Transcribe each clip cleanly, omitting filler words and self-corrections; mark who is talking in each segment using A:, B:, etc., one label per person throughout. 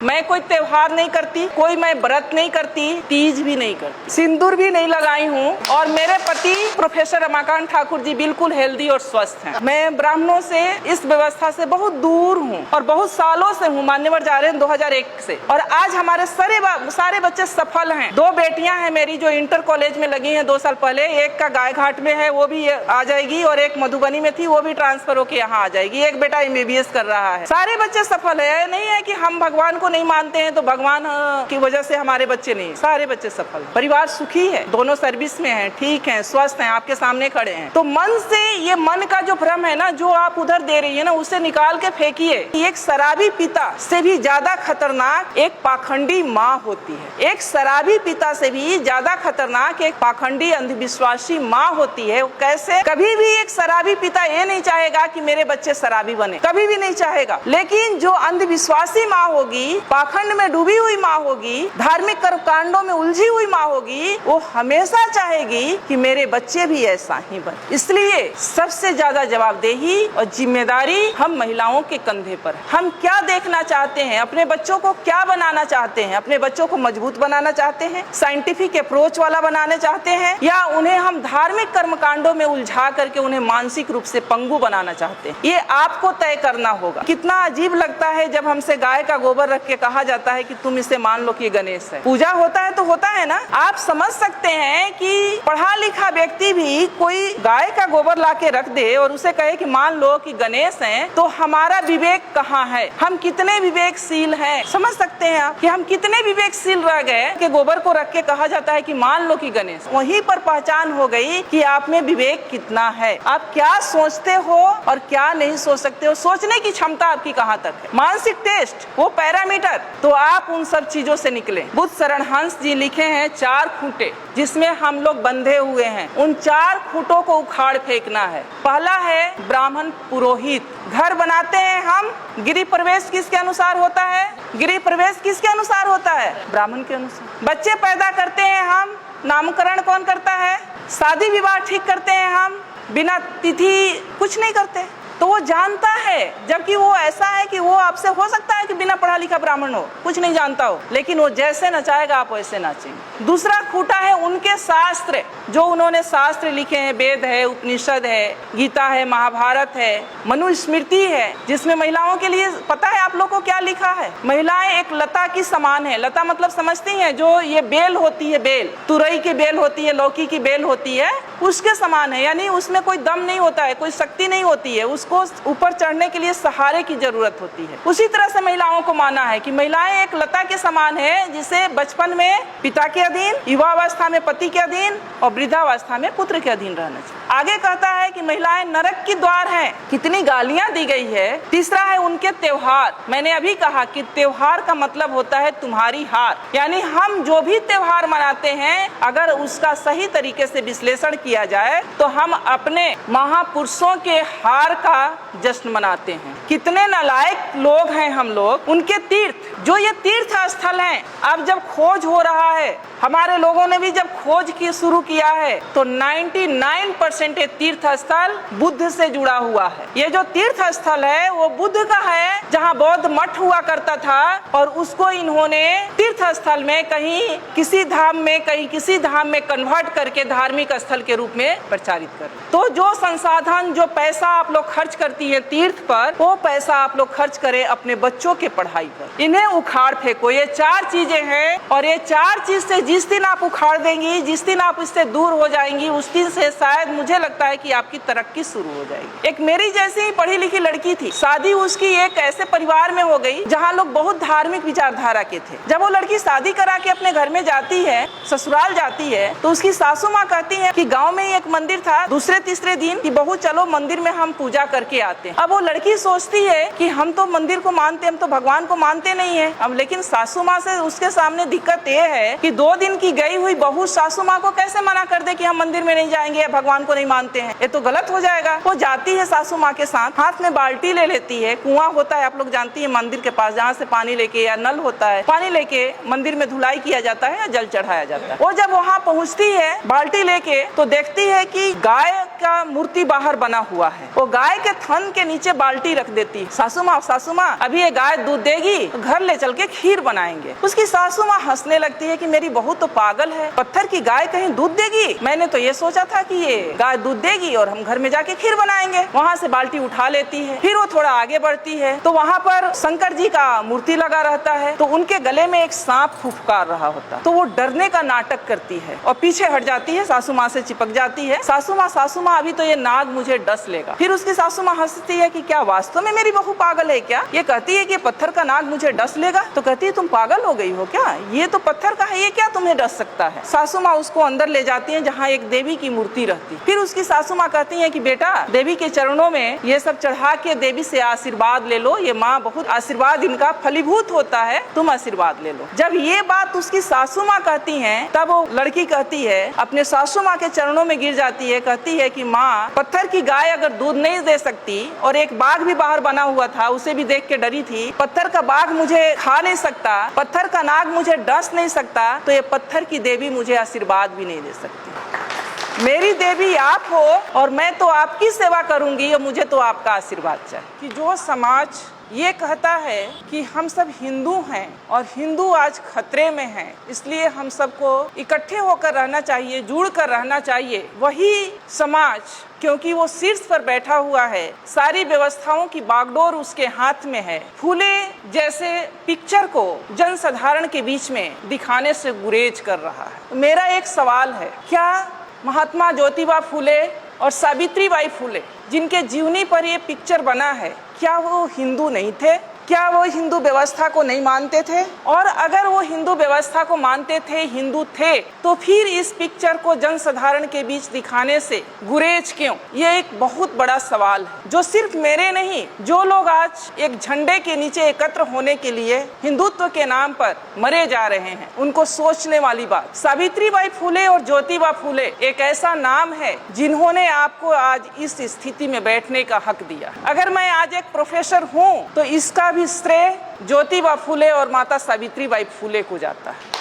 A: मैं कोई त्योहार नहीं करती, कोई मैं व्रत नहीं करती, तीज भी नहीं करती, सिंदूर भी नहीं लगाई हूँ। और मेरे पति प्रोफेसर रमाकांत ठाकुर जी बिल्कुल हेल्दी और स्वस्थ हैं। मैं ब्राह्मणों से, इस व्यवस्था से बहुत दूर हूँ और बहुत सालों से हूँ। मान्यवर जा रहे हैं 2001 से। और आज हमारे सारे बच्चे सफल हैं। 2 बेटियां हैं मेरी जो इंटर कॉलेज में लगी हैं 2 साल पहले। एक का गाय घाट में है, वो भी आ जाएगी, और एक मधुबनी में थी, वो भी ट्रांसफर होकर यहाँ आ जाएगी। एक बेटा MBBS कर रहा है। सारे बच्चे सफल है। नहीं है कि हम भगवान को नहीं मानते हैं तो भगवान की वजह से हमारे बच्चे नहीं, सारे बच्चे सफल। परिवार सुखी है, दोनों सर्विस में हैं, ठीक हैं, स्वस्थ हैं, आपके सामने खड़े हैं। तो मन से, ये मन का जो भ्रम है ना, जो आप उधर दे रही है ना, उसे निकाल के फेंकिए। एक शराबी पिता से भी ज्यादा खतरनाक एक पाखंडी माँ होती है। एक शराबी पिता से भी ज्यादा खतरनाक एक पाखंडी अंधविश्वासी माँ होती है। कैसे? कभी भी एक शराबी पिता ये नहीं चाहेगा कि मेरे बच्चे शराबी बने, कभी भी नहीं चाहेगा। लेकिन जो अंधविश्वासी माँ होगी, पाखंड में डूबी हुई माँ होगी, धार्मिक कर्मकांडों में उलझी हुई माँ होगी, वो हमेशा चाहेगी कि मेरे बच्चे भी ऐसा ही बने। इसलिए सबसे ज्यादा जवाबदेही और जिम्मेदारी हम महिलाओं के कंधे पर है। हम क्या देखना चाहते हैं, अपने बच्चों को क्या बनाना चाहते हैं? अपने बच्चों को मजबूत बनाना चाहते हैं, साइंटिफिक अप्रोच वाला बनाना चाहते हैं, या उन्हें हम धार्मिक कर्मकांडों में उलझा करके उन्हें मानसिक रूप से पंगु बनाना चाहते हैं? ये आपको तय करना होगा। कितना अजीब लगता है जब हमसे गाय का गोबर रख के कहा जाता है कि तुम इसे मान लो कि ये गणेश है। पूजा होता है तो होता है ना। आप समझ सकते हैं कि पढ़ा लिखा व्यक्ति भी कोई गाय का गोबर ला के रख दे और उसे कहे कि मान लो कि गणेश हैं, तो हमारा विवेक कहाँ है? हम कितने विवेकशील हैं? समझ सकते हैं आप कि हम कितने विवेकशील रह गए कि गोबर को रख के कहा जाता है कि मान लो कि गणेश। वहीं पर पहचान हो गई कि आप में विवेक कितना है, आप क्या सोचते हो और क्या नहीं सोच सकते हो, सोचने की क्षमता आपकी कहाँ तक है। मानसिक टेस्ट, वो पैरामीटर, तो आप उन सब चीजों से निकले। बुद्ध शरण हंस जी लिखे हैं 4 खूंटे जिसमें हम लोग बंधे हुए हैं। उन 4 खूंटों को उखाड़ फेंकना है। पहला है ब्राह्मण पुरोहित। घर बनाते हैं हम, गृह प्रवेश किसके अनुसार होता है? गृह प्रवेश किसके अनुसार होता है? ब्राह्मण के अनुसार। बच्चे पैदा करते हैं हम, नामकरण कौन करता है? शादी विवाह ठीक करते हैं हम, बिना तिथि कुछ नहीं करते। तो वो जानता है, जबकि वो ऐसा है कि वो आपसे हो सकता है कि बिना पढ़ा लिखा ब्राह्मण हो, कुछ नहीं जानता हो, लेकिन वो जैसे नचाएगा आप वैसे नाचेंगे। दूसरा खूंटा है उनके शास्त्र, जो उन्होंने शास्त्र लिखे हैं। वेद है, उपनिषद है, गीता है, महाभारत है, मनुस्मृति है, जिसमें महिलाओं के लिए पता है आप लोगों को क्या लिखा है? महिलाएं एक लता की समान है। लता मतलब समझती हैं, जो ये बेल होती है, बेल, तुरई की बेल होती है, लौकी की बेल होती है, उसके समान है। यानी उसमें कोई दम नहीं होता है, कोई शक्ति नहीं होती है, उसको ऊपर चढ़ने के लिए सहारे की जरूरत होती है। उसी तरह से महिलाओं को माना है कि महिलाएं एक लता के समान है, जिसे बचपन में पिता के अधीन, युवावस्था में पति के अधीन और वृद्धावस्था में पुत्र के अधीन रहना चाहिए। आगे कहता है कि महिलाएं नरक की द्वार हैं। कितनी गालियां दी गई है। तीसरा है उनके त्योहार। मैंने अभी कहा कि त्योहार का मतलब होता है तुम्हारी हार। यानी हम जो भी त्योहार मनाते हैं, अगर उसका सही तरीके से विश्लेषण किया जाए तो हम अपने महापुरुषों के हार का जश्न मनाते हैं। कितने नालायक लोग हैं हम लोग। उनके तीर्थ, जो ये तीर्थ स्थल हैं, अब जब खोज हो रहा है, हमारे लोगों ने भी जब खोज की शुरू किया है, तो 99% ये तीर्थ स्थल बुद्ध से जुड़ा हुआ है। ये जो तीर्थ स्थल है वो बुद्ध का है, जहाँ बौद्ध मठ हुआ करता था, और उसको इन्होंने तीर्थ स्थल में कहीं किसी धाम में, कहीं किसी धाम में कन्वर्ट करके धार्मिक स्थल के रूप में प्रचारित कर। तो जो संसाधन, जो पैसा आप लोग खर्च करती है तीर्थ पर, वो पैसा आप लोग खर्च करें अपने बच्चों के पढ़ाई पर। इन्हें उखाड़ फेंको। ये 4 चीजें हैं, और ये 4 चीज से जिस दिन आप उखाड़ देंगी, जिस दिन आप इससे दूर हो जाएंगी, उस दिन से शायद मुझे लगता है कि आपकी तरक्की शुरू हो जाएगी। एक मेरी जैसी ही पढ़ी लिखी लड़की थी, शादी उसकी एक ऐसे परिवार में हो गई जहाँ लोग बहुत धार्मिक विचारधारा के थे। जब वो लड़की शादी करा के अपने घर में जाती है, ससुराल जाती है, तो उसकी सासू माँ कहती है कि गाँव में एक मंदिर था, दूसरे तीसरे दिन कि बहू चलो मंदिर में हम पूजा करके आते हैं। अब वो लड़की सोचती है कि हम तो मंदिर को मानते, हम तो भगवान को मानते नहीं है। अब लेकिन सासू माँ से उसके सामने दिक्कत ये है कि 2 दिन की गई हुई बहू सासू माँ को कैसे मना कर दे कि हम मंदिर में नहीं जाएंगे, भगवान को नहीं मानते हैं, ये तो गलत हो जाएगा। वो जाती है सासू माँ के साथ, हाथ में बाल्टी ले लेती है, कुआं होता है आप लोग जानती है मंदिर के पास, जहाँ से पानी लेके, या नल होता है, पानी लेके मंदिर में धुलाई किया जाता है या जल चढ़ाया जाता है। वो जब वहाँ पहुँचती है बाल्टी लेके, तो देखती है कि गाय का मूर्ति बाहर बना हुआ है। वो गाय के थन के नीचे बाल्टी रख देती है। सासू माँ अभी ये गाय गाय दूध देगी तो घर ले चल के खीर बनाएंगे। उसकी सासू माँ हंसने लगती है कि मेरी बहू तो पागल है, पत्थर की गाय कहीं दूध देगी? मैंने तो ये सोचा था कि ये गाय दूध देगी और हम घर में जाके खीर बनाएंगे। वहाँ से बाल्टी उठा लेती है। फिर वो थोड़ा आगे बढ़ती है तो वहाँ पर शंकर जी का मूर्ति लगा रहता है, तो उनके गले में एक सांप फुफकार रहा होता, तो वो डरने का नाटक करती है और पीछे हट जाती है, सासू माँ से चिपक जाती है। सासू माँ अभी तो ये नाग मुझे डस लेगा। फिर उसकी सासू माँ हंसती है कि क्या वास्तव में मेरी बहू पागल है क्या? ये कहती है कि पत्थर का नाग मुझे डस लेगा। तो कहती है तुम पागल हो गई हो क्या? ये तो पत्थर का है, ये क्या तुम्हें डस सकता है? सासू माँ उसको अंदर ले जाती है जहाँ एक देवी की मूर्ति रहती। फिर उसकी सासू माँ कहती है कि बेटा देवी के चरणों में ये सब चढ़ा के देवी से आशीर्वाद ले लो, ये माँ बहुत आशीर्वाद इनका फलीभूत होता है, तुम आशीर्वाद ले लो। जब ये बात उसकी सासू माँ कहती है तब वो लड़की कहती है, अपने सासू माँ के चरणों में गिर जाती है, कहती है कि माँ पत्थर की गाय अगर दूध नहीं दे सकती और एक बाघ भी बाहर बना हुआ था उसे भी देख के डरी थी, पत्थर का बाघ मुझे खा नहीं सकता, पत्थर का नाग मुझे डस नहीं सकता, तो ये पत्थर की देवी मुझे आशीर्वाद भी नहीं दे सकती। मेरी देवी आप हो और मैं तो आपकी सेवा करूंगी और मुझे तो आपका आशीर्वाद चाहिए। कि जो समाज ये कहता है कि हम सब हिंदू हैं और हिंदू आज खतरे में हैं, इसलिए हम सबको इकट्ठे होकर रहना चाहिए, जुड़ कर रहना चाहिए, वही समाज क्योंकि वो शीर्ष पर बैठा हुआ है, सारी व्यवस्थाओं की बागडोर उसके हाथ में है, फूले जैसे पिक्चर को जनसाधारण के बीच में दिखाने से गुरेज कर रहा है। मेरा एक सवाल है, क्या महात्मा ज्योतिबा फूले और सावित्री बाई फूले जिनके जीवनी पर ये पिक्चर बना है, क्या वो हिंदू नहीं थे? क्या वो हिंदू व्यवस्था को नहीं मानते थे? और अगर वो हिंदू व्यवस्था को मानते थे, हिंदू थे, तो फिर इस पिक्चर को जनसाधारण के बीच दिखाने से गुरेज क्यों? ये एक बहुत बड़ा सवाल है जो सिर्फ मेरे नहीं, जो लोग आज एक झंडे के नीचे एकत्र होने के लिए हिंदुत्व के नाम पर मरे जा रहे हैं, उनको सोचने वाली बात। सावित्री बाई फूले और ज्योतिबा फूले एक ऐसा नाम है जिन्होंने आपको आज इस स्थिति में बैठने का हक दिया। अगर मैं आज एक प्रोफेसर हूँ तो इसका भी श्रेय ज्योतिबा फूले और माता सावित्री बाई फूले को जाता है,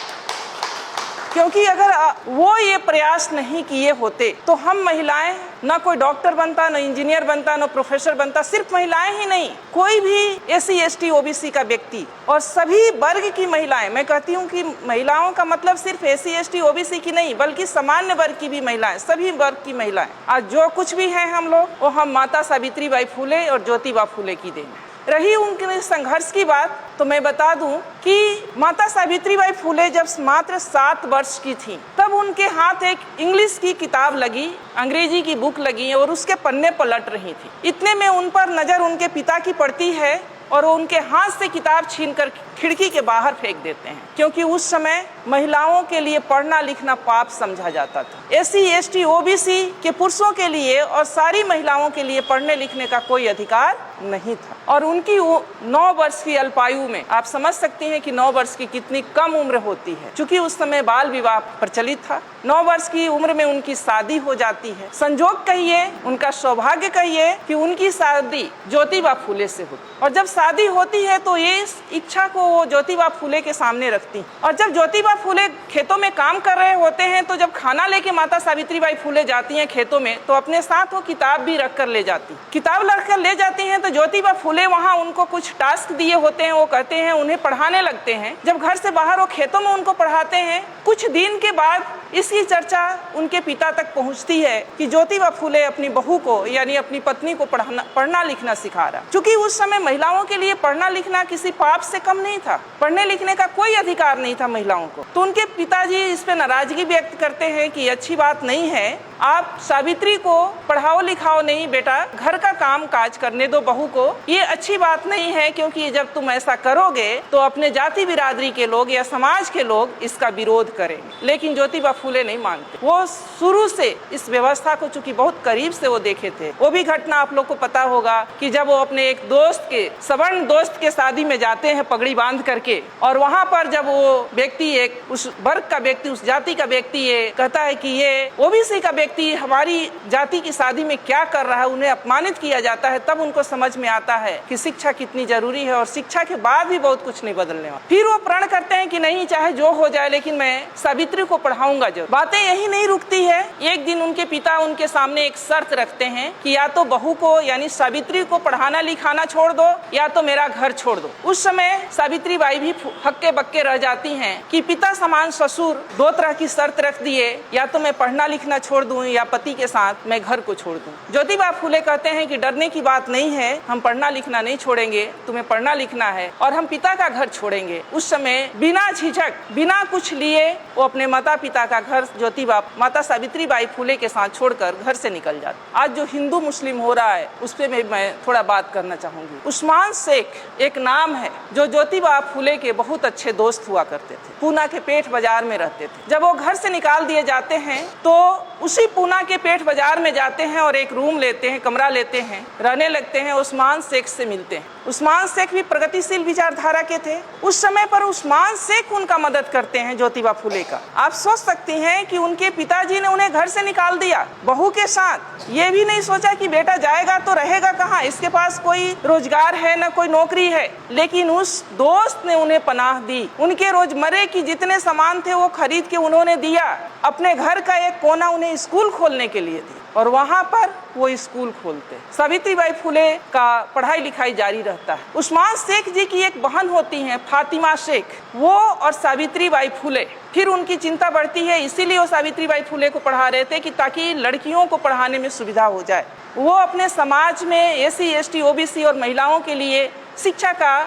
A: क्योंकि अगर वो ये प्रयास नहीं किए होते तो हम महिलाएं ना कोई डॉक्टर बनता, ना इंजीनियर बनता, ना प्रोफेसर बनता। सिर्फ महिलाएं ही नहीं, कोई भी SC ST OBC का व्यक्ति और सभी वर्ग की महिलाएं, मैं कहती हूँ कि महिलाओं का मतलब सिर्फ SC ST OBC की नहीं बल्कि सामान्य वर्ग की भी महिलाएं, सभी वर्ग की महिलाएं आज जो कुछ भी हैं हम लोग, वो हम माता सावित्री बाई फूले और ज्योतिबा फूले की देन है। रही उनके संघर्ष की बात, तो मैं बता दूं कि माता सावित्री बाई फूले जब मात्र 7 वर्ष की थी तब उनके हाथ एक इंग्लिश की किताब लगी, अंग्रेजी की बुक लगी और उसके पन्ने पलट रही थी। इतने में उन पर नजर उनके पिता की पड़ती है और वो उनके हाथ से किताब छीनकर खिड़की के बाहर फेंक देते हैं, क्योंकि उस समय महिलाओं के लिए पढ़ना लिखना पाप समझा जाता था। SC ST OBC के पुरुषों के लिए और सारी महिलाओं के लिए पढ़ने लिखने का कोई अधिकार नहीं था। और उनकी 9 वर्ष की अल्पायु में आप समझ सकते हैं कि 9 वर्ष की कितनी कम उम्र होती है, क्योंकि उस समय बाल विवाह प्रचलित था। 9 वर्ष की उम्र में उनकी शादी हो जाती है। संजोग कहिए, उनका सौभाग्य कहिए कि उनकी शादी ज्योतिबा फूले से होती, और जब शादी होती है तो ये इच्छा को वो ज्योतिबा फूले के सामने रखती। और जब ज्योतिबा फूले खेतों में काम कर रहे होते हैं तो जब खाना लेके माता सावित्री बाई फूले जाती हैं खेतों में, तो अपने साथ वो किताब भी रख कर ले जाती। किताब रख कर ले जाती हैं तो ज्योतिबा फूले वहाँ उनको कुछ टास्क दिए होते हैं, वो कहते हैं उन्हें पढ़ाने लगते हैं। जब घर से बाहर वो खेतों में उनको पढ़ाते हैं, कुछ दिन के बाद इसकी चर्चा उनके पिता तक पहुंचती है कि ज्योतिबा फूले अपनी बहू को यानी अपनी पत्नी को पढ़ना लिखना सिखा रहा। क्योंकि उस समय महिलाओं के लिए पढ़ना लिखना किसी पाप से कम नहीं था, पढ़ने लिखने का कोई अधिकार नहीं था महिलाओं को। तो उनके पिताजी इस पे नाराजगी व्यक्त करते हैं कि अच्छी बात नहीं है, आप सावित्री को पढ़ाओ लिखाओ नहीं बेटा, घर का काम काज करने दो बहू को, ये अच्छी बात नहीं है, क्योंकि जब तुम ऐसा करोगे तो अपने जाति बिरादरी के लोग या समाज के लोग इसका विरोध करेंगे। लेकिन ज्योतिबा फूले नहीं मानते। वो शुरू से इस व्यवस्था को चूंकि बहुत करीब से वो देखे थे। वो भी घटना आप लोग को पता होगा कि जब वो अपने एक दोस्त के सवर्ण दोस्त के शादी में जाते हैं पगड़ी बांध करके, और वहाँ पर जब वो व्यक्ति एक उस वर्ग का व्यक्ति, उस जाति का व्यक्ति ये कहता है कि ये OBC का व्यक्ति व्यक्ति हमारी जाति की शादी में क्या कर रहा है, उन्हें अपमानित किया जाता है, तब उनको समझ में आता है कि शिक्षा कितनी जरूरी है और शिक्षा के बाद भी बहुत कुछ नहीं बदलने वाला। फिर वो प्रण करते हैं कि नहीं, चाहे जो हो जाए लेकिन मैं सावित्री को पढ़ाऊंगा जरूर। बातें यही नहीं रुकती है। एक दिन उनके पिता उनके सामने एक शर्त रखते हैं कि या तो बहू को यानी सावित्री को पढ़ाना लिखाना छोड़ दो या तो मेरा घर छोड़ दो। उस समय सावित्री बाई भी हक्के बक्के रह जाती हैं कि पिता समान ससुर दो तरह की शर्त रख दिए, या तो मैं पढ़ना लिखना छोड़ दूं या पति के साथ मैं घर को छोड़ दूं। ज्योतिबा फूले कहते हैं कि डरने की बात नहीं है, हम पढ़ना लिखना नहीं छोड़ेंगे, तुम्हें पढ़ना लिखना है और हम पिता का घर छोड़ेंगे। उस समय बिना झिझक बिना कुछ लिए वो अपने माता पिता का घर ज्योतिबा माता सावित्री बाई फूले के साथ छोड़कर घर से निकल जाते। आज जो हिंदू मुस्लिम हो रहा है उस पर मैं थोड़ा बात करना चाहूंगी। उस्मान शेख एक नाम है जो ज्योतिबा फूले के बहुत अच्छे दोस्त हुआ करते थे। पूना के पेठ बाजार में रहते थे। जब वो घर से निकाल दिए जाते हैं तो उसी पूना के पेठ बाजार में जाते हैं और एक रूम लेते हैं, कमरा लेते हैं, रहने लगते हैं। उस्मान शेख से मिलते हैं। उस्मान शेख भी प्रगतिशील विचारधारा के थे। उस समय पर उस्मान शेख उनका मदद करते हैं ज्योतिबा फूले का। आप सोच सकती हैं कि उनके पिताजी ने उन्हें घर से निकाल दिया बहू के साथ। ये भी नहीं सोचा कि बेटा जाएगा तो रहेगा कहाँ, इसके पास कोई रोजगार है न कोई नौकरी है, लेकिन उस दोस्त ने उन्हें पनाह दी। उनके रोजमर्रे की जितने सामान थे वो खरीद के उन्होंने दिया। अपने घर का एक कोना उन्हें स्कूल खोलने के लिए दी और वहाँ पर वो स्कूल खोलते। सावित्री बाई फूले का पढ़ाई लिखाई जारी रहता है। उस्मान शेख जी की एक बहन होती हैं फातिमा शेख, वो और सावित्री बाई फूले। फिर उनकी चिंता बढ़ती है, इसीलिए वो सावित्री बाई फूले को पढ़ा रहे थे कि ताकि लड़कियों को पढ़ाने में सुविधा हो जाए। वो अपने समाज में SC ST OBC और महिलाओं के लिए शिक्षा का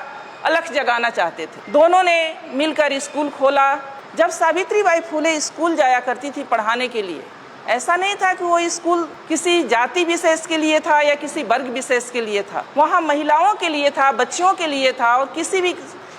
A: अलख जगाना चाहते थे। दोनों ने मिलकर स्कूल खोला। जब सावित्री बाई फूले स्कूल जाया करती थी पढ़ाने के लिए, ऐसा नहीं था कि वो स्कूल किसी जाति विशेष के लिए था या किसी वर्ग विशेष के लिए था। वहाँ महिलाओं के लिए था, बच्चियों के लिए था और किसी भी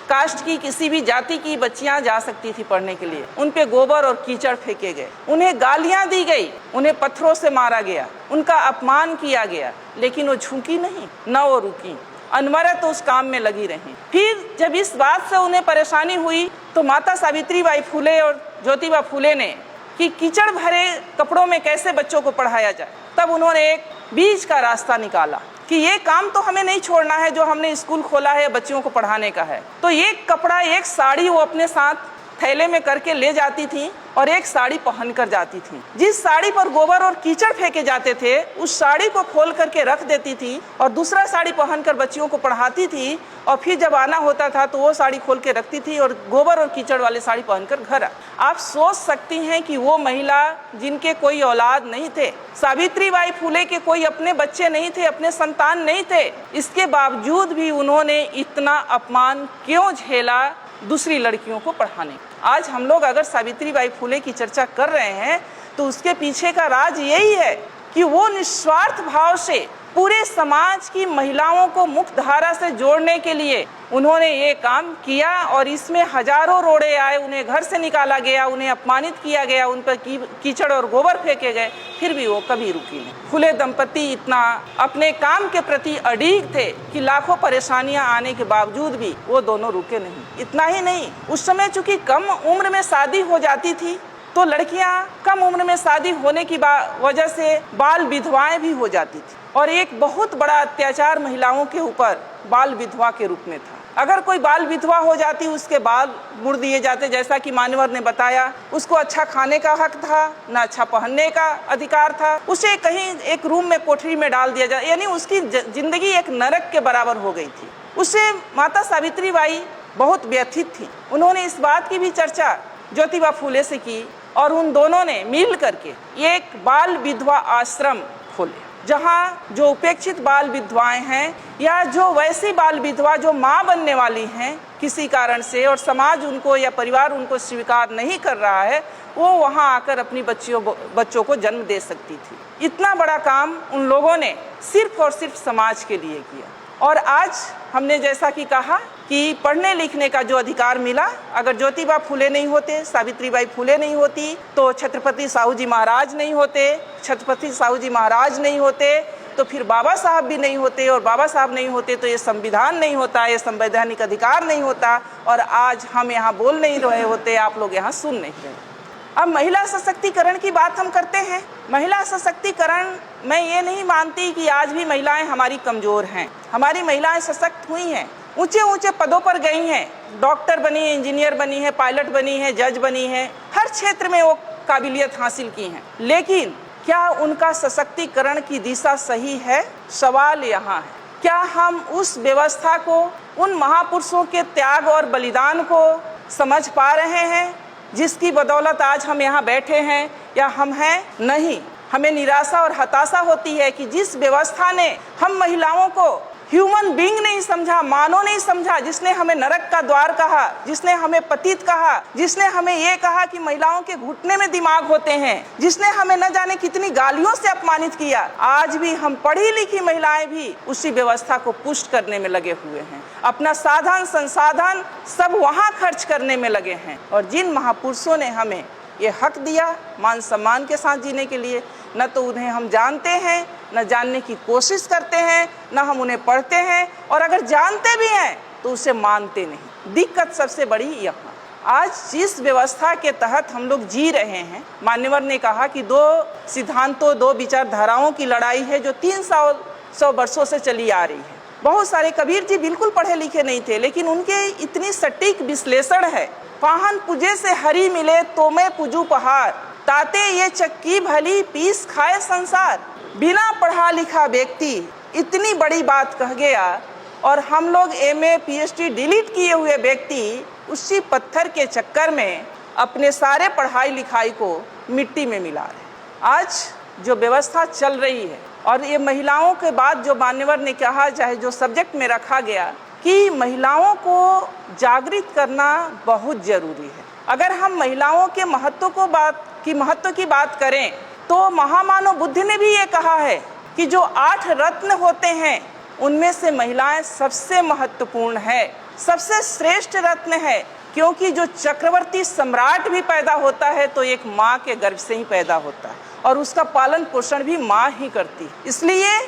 A: कास्ट की किसी भी जाति की बच्चियां जा सकती थी पढ़ने के लिए। उन पे गोबर और कीचड़ फेंके गए, उन्हें गालियां दी गई, उन्हें पत्थरों से मारा गया, उनका अपमान किया गया, लेकिन वो झुकी नहीं, न वो रुकी, अनवरत उस काम में लगी रही। फिर जब इस बात से उन्हें परेशानी हुई तो माता सावित्री बाई फूले और ज्योतिबा फूले ने कि कीचड़ भरे कपड़ों में कैसे बच्चों को पढ़ाया जाए, तब उन्होंने एक बीच का रास्ता निकाला कि ये काम तो हमें नहीं छोड़ना है जो हमने स्कूल खोला है बच्चियों को पढ़ाने का है। तो एक कपड़ा, एक साड़ी वो अपने साथ थैले में करके ले जाती थी और एक साड़ी पहन कर जाती थी। जिस साड़ी पर गोबर और कीचड़ फेंके जाते थे उस साड़ी को खोल करके रख देती थी और दूसरा साड़ी पहनकर बच्चियों को पढ़ाती थी। और फिर जब आना होता था तो वो साड़ी खोल के रखती थी और गोबर और कीचड़ वाली साड़ी पहनकर घर। आप सोच सकती हैं कि वो महिला जिनके कोई औलाद नहीं थे, सावित्री बाई फूले के कोई अपने बच्चे नहीं थे, अपने संतान नहीं थे, इसके बावजूद भी उन्होंने इतना अपमान क्यों झेला दूसरी लड़कियों को पढ़ाने। आज हम लोग अगर सावित्री बाई फूले की चर्चा कर रहे हैं तो उसके पीछे का राज यही है कि वो निस्वार्थ भाव से पूरे समाज की महिलाओं को मुख्य धारा से जोड़ने के लिए उन्होंने ये काम किया और इसमें हजारों रोड़े आए, उन्हें घर से निकाला गया, उन्हें अपमानित किया गया, उन पर कीचड़ और गोबर फेंके गए, फिर भी वो कभी रुकी नहीं। फूले दंपति इतना अपने काम के प्रति अड़िग थे कि लाखों परेशानियां आने के बावजूद भी वो दोनों रुके नहीं। इतना ही नहीं, उस समय चूंकि कम उम्र में शादी हो जाती थी तो लड़कियां कम उम्र में शादी होने की वजह से बाल विधवाएं भी हो जाती थी और एक बहुत बड़ा अत्याचार महिलाओं के ऊपर बाल विधवा के रूप में था। अगर कोई बाल विधवा हो जाती उसके बाल मुड़ दिए जाते, जैसा कि मान्यवर ने बताया। उसको अच्छा खाने का हक था, न अच्छा पहनने का अधिकार था, उसे कहीं एक रूम में कोठरी में डाल दिया जाए, यानी उसकी जिंदगी एक नरक के बराबर हो गई थी। उससे माता सावित्री बाई बहुत व्यथित थी। उन्होंने इस बात की भी चर्चा ज्योतिबा फूले से की और उन दोनों ने मिल करके एक बाल विधवा आश्रम खोले, जहाँ जो उपेक्षित बाल विधवाएं हैं या जो वैसी बाल विधवा जो माँ बनने वाली हैं किसी कारण से और समाज उनको या परिवार उनको स्वीकार नहीं कर रहा है, वो वहाँ आकर अपनी बच्चों को जन्म दे सकती थी। इतना बड़ा काम उन लोगों ने सिर्फ और सिर्फ समाज के लिए किया। और आज हमने जैसा कि कहा कि पढ़ने लिखने का जो अधिकार मिला, अगर ज्योतिबा फूले नहीं होते, सावित्री बाई फूले नहीं होती तो छत्रपति साहू जी महाराज नहीं होते, छत्रपति साहू जी महाराज नहीं होते तो फिर बाबा साहब भी नहीं होते, और बाबा साहब नहीं होते तो ये संविधान नहीं होता, ये संवैधानिक अधिकार नहीं होता, और आज हम यहाँ बोल नहीं रहे होते, आप लोग यहाँ सुन नहीं रहे। अब महिला सशक्तिकरण की बात हम करते हैं। महिला सशक्तिकरण, मैं ये नहीं मानती कि आज भी महिलाएं हमारी कमजोर हैं। हमारी महिलाएं सशक्त हुई हैं, ऊंचे ऊंचे पदों पर गई हैं, डॉक्टर बनी है, इंजीनियर बनी है, पायलट बनी है, जज बनी है, हर क्षेत्र में वो काबिलियत हासिल की हैं। लेकिन क्या उनका सशक्तिकरण की दिशा सही है? सवाल यहाँ है, क्या हम उस व्यवस्था को, उन महापुरुषों के त्याग और बलिदान को समझ पा रहे हैं जिसकी बदौलत आज हम यहाँ बैठे हैं या हम हैं? नहीं। हमें निराशा और हताशा होती है कि जिस व्यवस्था ने हम महिलाओं को ह्यूमन बीइंग नहीं समझा, मानव नहीं समझा, जिसने हमें नरक का द्वार कहा, जिसने हमें पतित कहा, जिसने हमें ये कहा कि महिलाओं के घुटने में दिमाग होते हैं, जिसने हमें न जाने कितनी गालियों से अपमानित किया, आज भी हम पढ़ी लिखी महिलाएं भी उसी व्यवस्था को पुष्ट करने में लगे हुए हैं। अपना साधन संसाधन सब वहाँ खर्च करने में लगे हैं। और जिन महापुरुषों ने हमें ये हक दिया मान सम्मान के साथ जीने के लिए, न तो उन्हें हम जानते हैं, न जानने की कोशिश करते हैं, न हम उन्हें पढ़ते हैं, और अगर जानते भी हैं तो उसे मानते नहीं। दिक्कत सबसे बड़ी यहाँ, आज जिस व्यवस्था के तहत हम लोग जी रहे हैं, मान्यवर ने कहा कि दो सिद्धांतों, दो विचारधाराओं की लड़ाई है जो 300 वर्षों से चली आ रही है। बहुत सारे, कबीर जी बिल्कुल पढ़े लिखे नहीं थे, लेकिन उनके इतनी सटीक विश्लेषण है। पाहन पूजे से हरि मिले तो मैं पूजू पहाड़, ताते ये चक्की भली पीस खाए संसार। बिना पढ़ा लिखा व्यक्ति इतनी बड़ी बात कह गया, और हम लोग MA PhD डिलीट किए हुए व्यक्ति उसी पत्थर के चक्कर में अपने सारे पढ़ाई लिखाई को मिट्टी में मिला रहे। आज जो व्यवस्था चल रही है, और ये महिलाओं के बाद जो मान्यवर ने कहा, चाहे जो सब्जेक्ट में रखा गया कि महिलाओं को जागृत करना बहुत जरूरी है। अगर हम महिलाओं के महत्व की बात करें तो महामानव बुद्ध ने भी ये कहा है कि जो 8 रत्न होते हैं उनमें से महिलाएं सबसे महत्वपूर्ण है, सबसे श्रेष्ठ रत्न है। क्योंकि जो चक्रवर्ती सम्राट भी पैदा होता है तो एक माँ के गर्भ से ही पैदा होता है, और उसका पालन पोषण भी माँ ही करती। इसलिए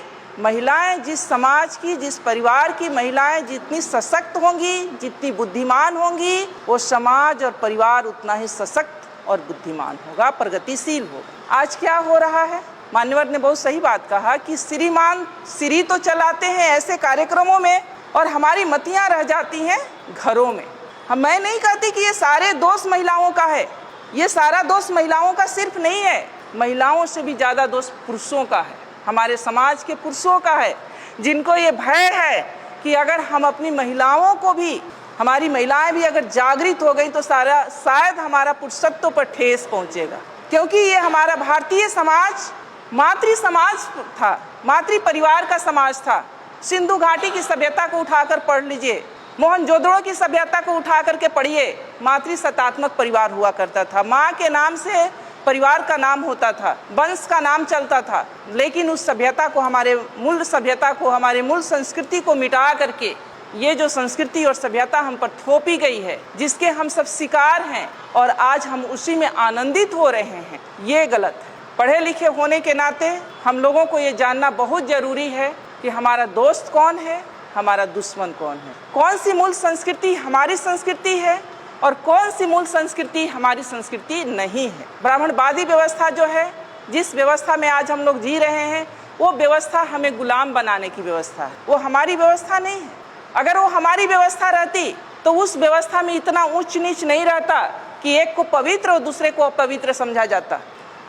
A: महिलाएं, जिस समाज की, जिस परिवार की महिलाएं जितनी सशक्त होंगी, जितनी बुद्धिमान होंगी, वो समाज और परिवार उतना ही सशक्त और बुद्धिमान होगा, प्रगतिशील होगा। आज क्या हो रहा है? मान्यवर ने बहुत सही बात कहा कि श्रीमान श्री तो चलाते हैं ऐसे कार्यक्रमों में, और हमारी मतियां रह जाती हैं घरों में। मैं नहीं कहती कि ये सारे दोष महिलाओं का है, ये सारा दोष महिलाओं का सिर्फ नहीं है, महिलाओं से भी ज़्यादा दोष पुरुषों का है, हमारे समाज के पुरुषों का है, जिनको ये भय है कि अगर हम अपनी महिलाओं को भी, हमारी महिलाएं भी अगर जागृत हो गई तो शायद हमारा पुरुषत्व पर ठेस पहुंचेगा। क्योंकि ये हमारा भारतीय समाज मातृ समाज था, मातृ परिवार का समाज था। सिंधु घाटी की सभ्यता को उठाकर पढ़ लीजिए, मोहनजोदड़ो की सभ्यता को उठा करके पढ़िए, मातृ सत्तात्मक परिवार हुआ करता था। माँ के नाम से परिवार का नाम होता था, वंश का नाम चलता था। लेकिन उस सभ्यता को, हमारे मूल सभ्यता को, हमारे मूल संस्कृति को मिटा करके ये जो संस्कृति और सभ्यता हम पर थोपी गई है, जिसके हम सब शिकार हैं, और आज हम उसी में आनंदित हो रहे हैं, ये गलत है। पढ़े लिखे होने के नाते हम लोगों को ये जानना बहुत जरूरी है कि हमारा दोस्त कौन है, हमारा दुश्मन कौन है, कौन सी मूल संस्कृति हमारी संस्कृति है और कौन सी मूल संस्कृति हमारी संस्कृति नहीं है। ब्राह्मणवादी व्यवस्था जो है, जिस व्यवस्था में आज हम लोग जी रहे हैं, वो व्यवस्था हमें गुलाम बनाने की व्यवस्था है, वो हमारी व्यवस्था नहीं है। अगर वो हमारी व्यवस्था रहती तो उस व्यवस्था में इतना ऊंच नीच नहीं रहता कि एक को पवित्र और दूसरे को अपवित्र समझा जाता।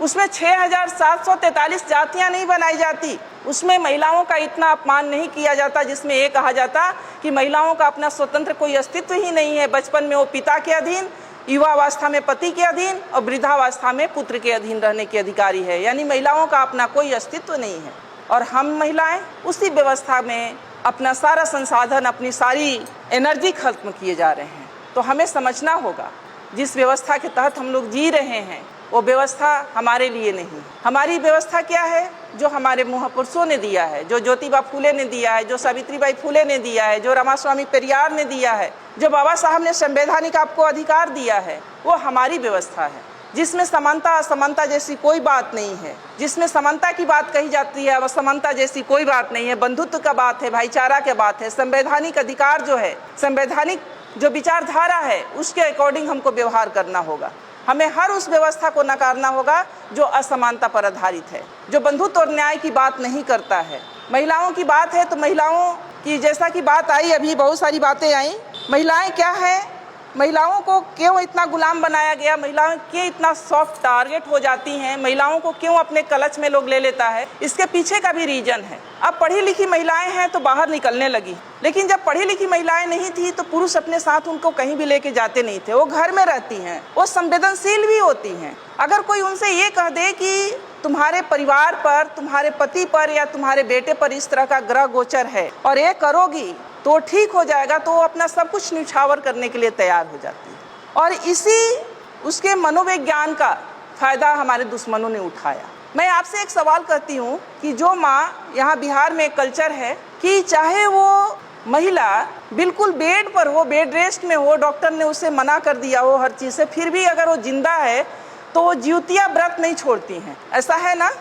A: उसमें 6743 जातियां नहीं बनाई जाती, उसमें महिलाओं का इतना अपमान नहीं किया जाता जिसमें ये कहा जाता कि महिलाओं का अपना स्वतंत्र कोई अस्तित्व ही नहीं है। बचपन में वो पिता के अधीन, युवावस्था में पति के अधीन और वृद्धावस्था में पुत्र के अधीन रहने की अधिकारी है, यानी महिलाओं का अपना कोई अस्तित्व नहीं है। और हम महिलाएं उसी व्यवस्था में अपना सारा संसाधन, अपनी सारी एनर्जी खत्म किए जा रहे हैं। तो हमें समझना होगा, जिस व्यवस्था के तहत हम लोग जी रहे हैं वो व्यवस्था हमारे लिए नहीं। हमारी व्यवस्था क्या है? जो हमारे महापुरुषों ने दिया है, जो ज्योतिबा फूले ने दिया है, जो सावित्रीबाई फूले ने दिया है, जो रामास्वामी पेरियार ने दिया है, जो बाबा साहब ने संवैधानिक आपको अधिकार दिया है, वो हमारी व्यवस्था है, जिसमें समानता असमानता जैसी कोई बात नहीं है। जिसमें समानता की बात कही जाती है, असमानता जैसी कोई बात नहीं है। बंधुत्व का बात है, भाईचारा की बात है। संवैधानिक अधिकार जो है, संवैधानिक जो विचारधारा है, उसके अकॉर्डिंग हमको व्यवहार करना होगा। हमें हर उस व्यवस्था को नकारना होगा जो असमानता पर आधारित है, जो बंधुत्व और न्याय की बात नहीं करता है। महिलाओं की बात है तो महिलाओं की जैसा कि बात आई, अभी बहुत सारी बातें आई। महिलाएं क्या है, महिलाओं को क्यों इतना गुलाम बनाया गया, महिलाएं क्यों इतना सॉफ्ट टारगेट हो जाती हैं, महिलाओं को क्यों अपने कलच में लोग ले लेता है, इसके पीछे का भी रीजन है। अब पढ़ी लिखी महिलाएं हैं तो बाहर निकलने लगी, लेकिन जब पढ़ी लिखी महिलाएं नहीं थी तो पुरुष अपने साथ उनको कहीं भी लेके जाते नहीं थे। वो घर में रहती हैं, वो संवेदनशील भी होती हैं। अगर कोई उनसे ये कह दे कि तुम्हारे परिवार पर, तुम्हारे पति पर या तुम्हारे बेटे पर इस तरह का ग्रह गोचर है और ये करोगी तो ठीक हो जाएगा, तो वो अपना सब कुछ न्यौछावर करने के लिए तैयार हो जाती है। और इसी उसके मनोविज्ञान का फायदा हमारे दुश्मनों ने उठाया। मैं आपसे एक सवाल करती हूँ कि जो माँ, यहाँ बिहार में कल्चर है कि चाहे वो महिला बिल्कुल बेड पर हो, बेड रेस्ट में हो, डॉक्टर ने उसे मना कर दिया हो हर चीज़ से, फिर भी अगर वो जिंदा है तो वो ज्योतिया व्रत नहीं छोड़ती हैं। ऐसा है ना,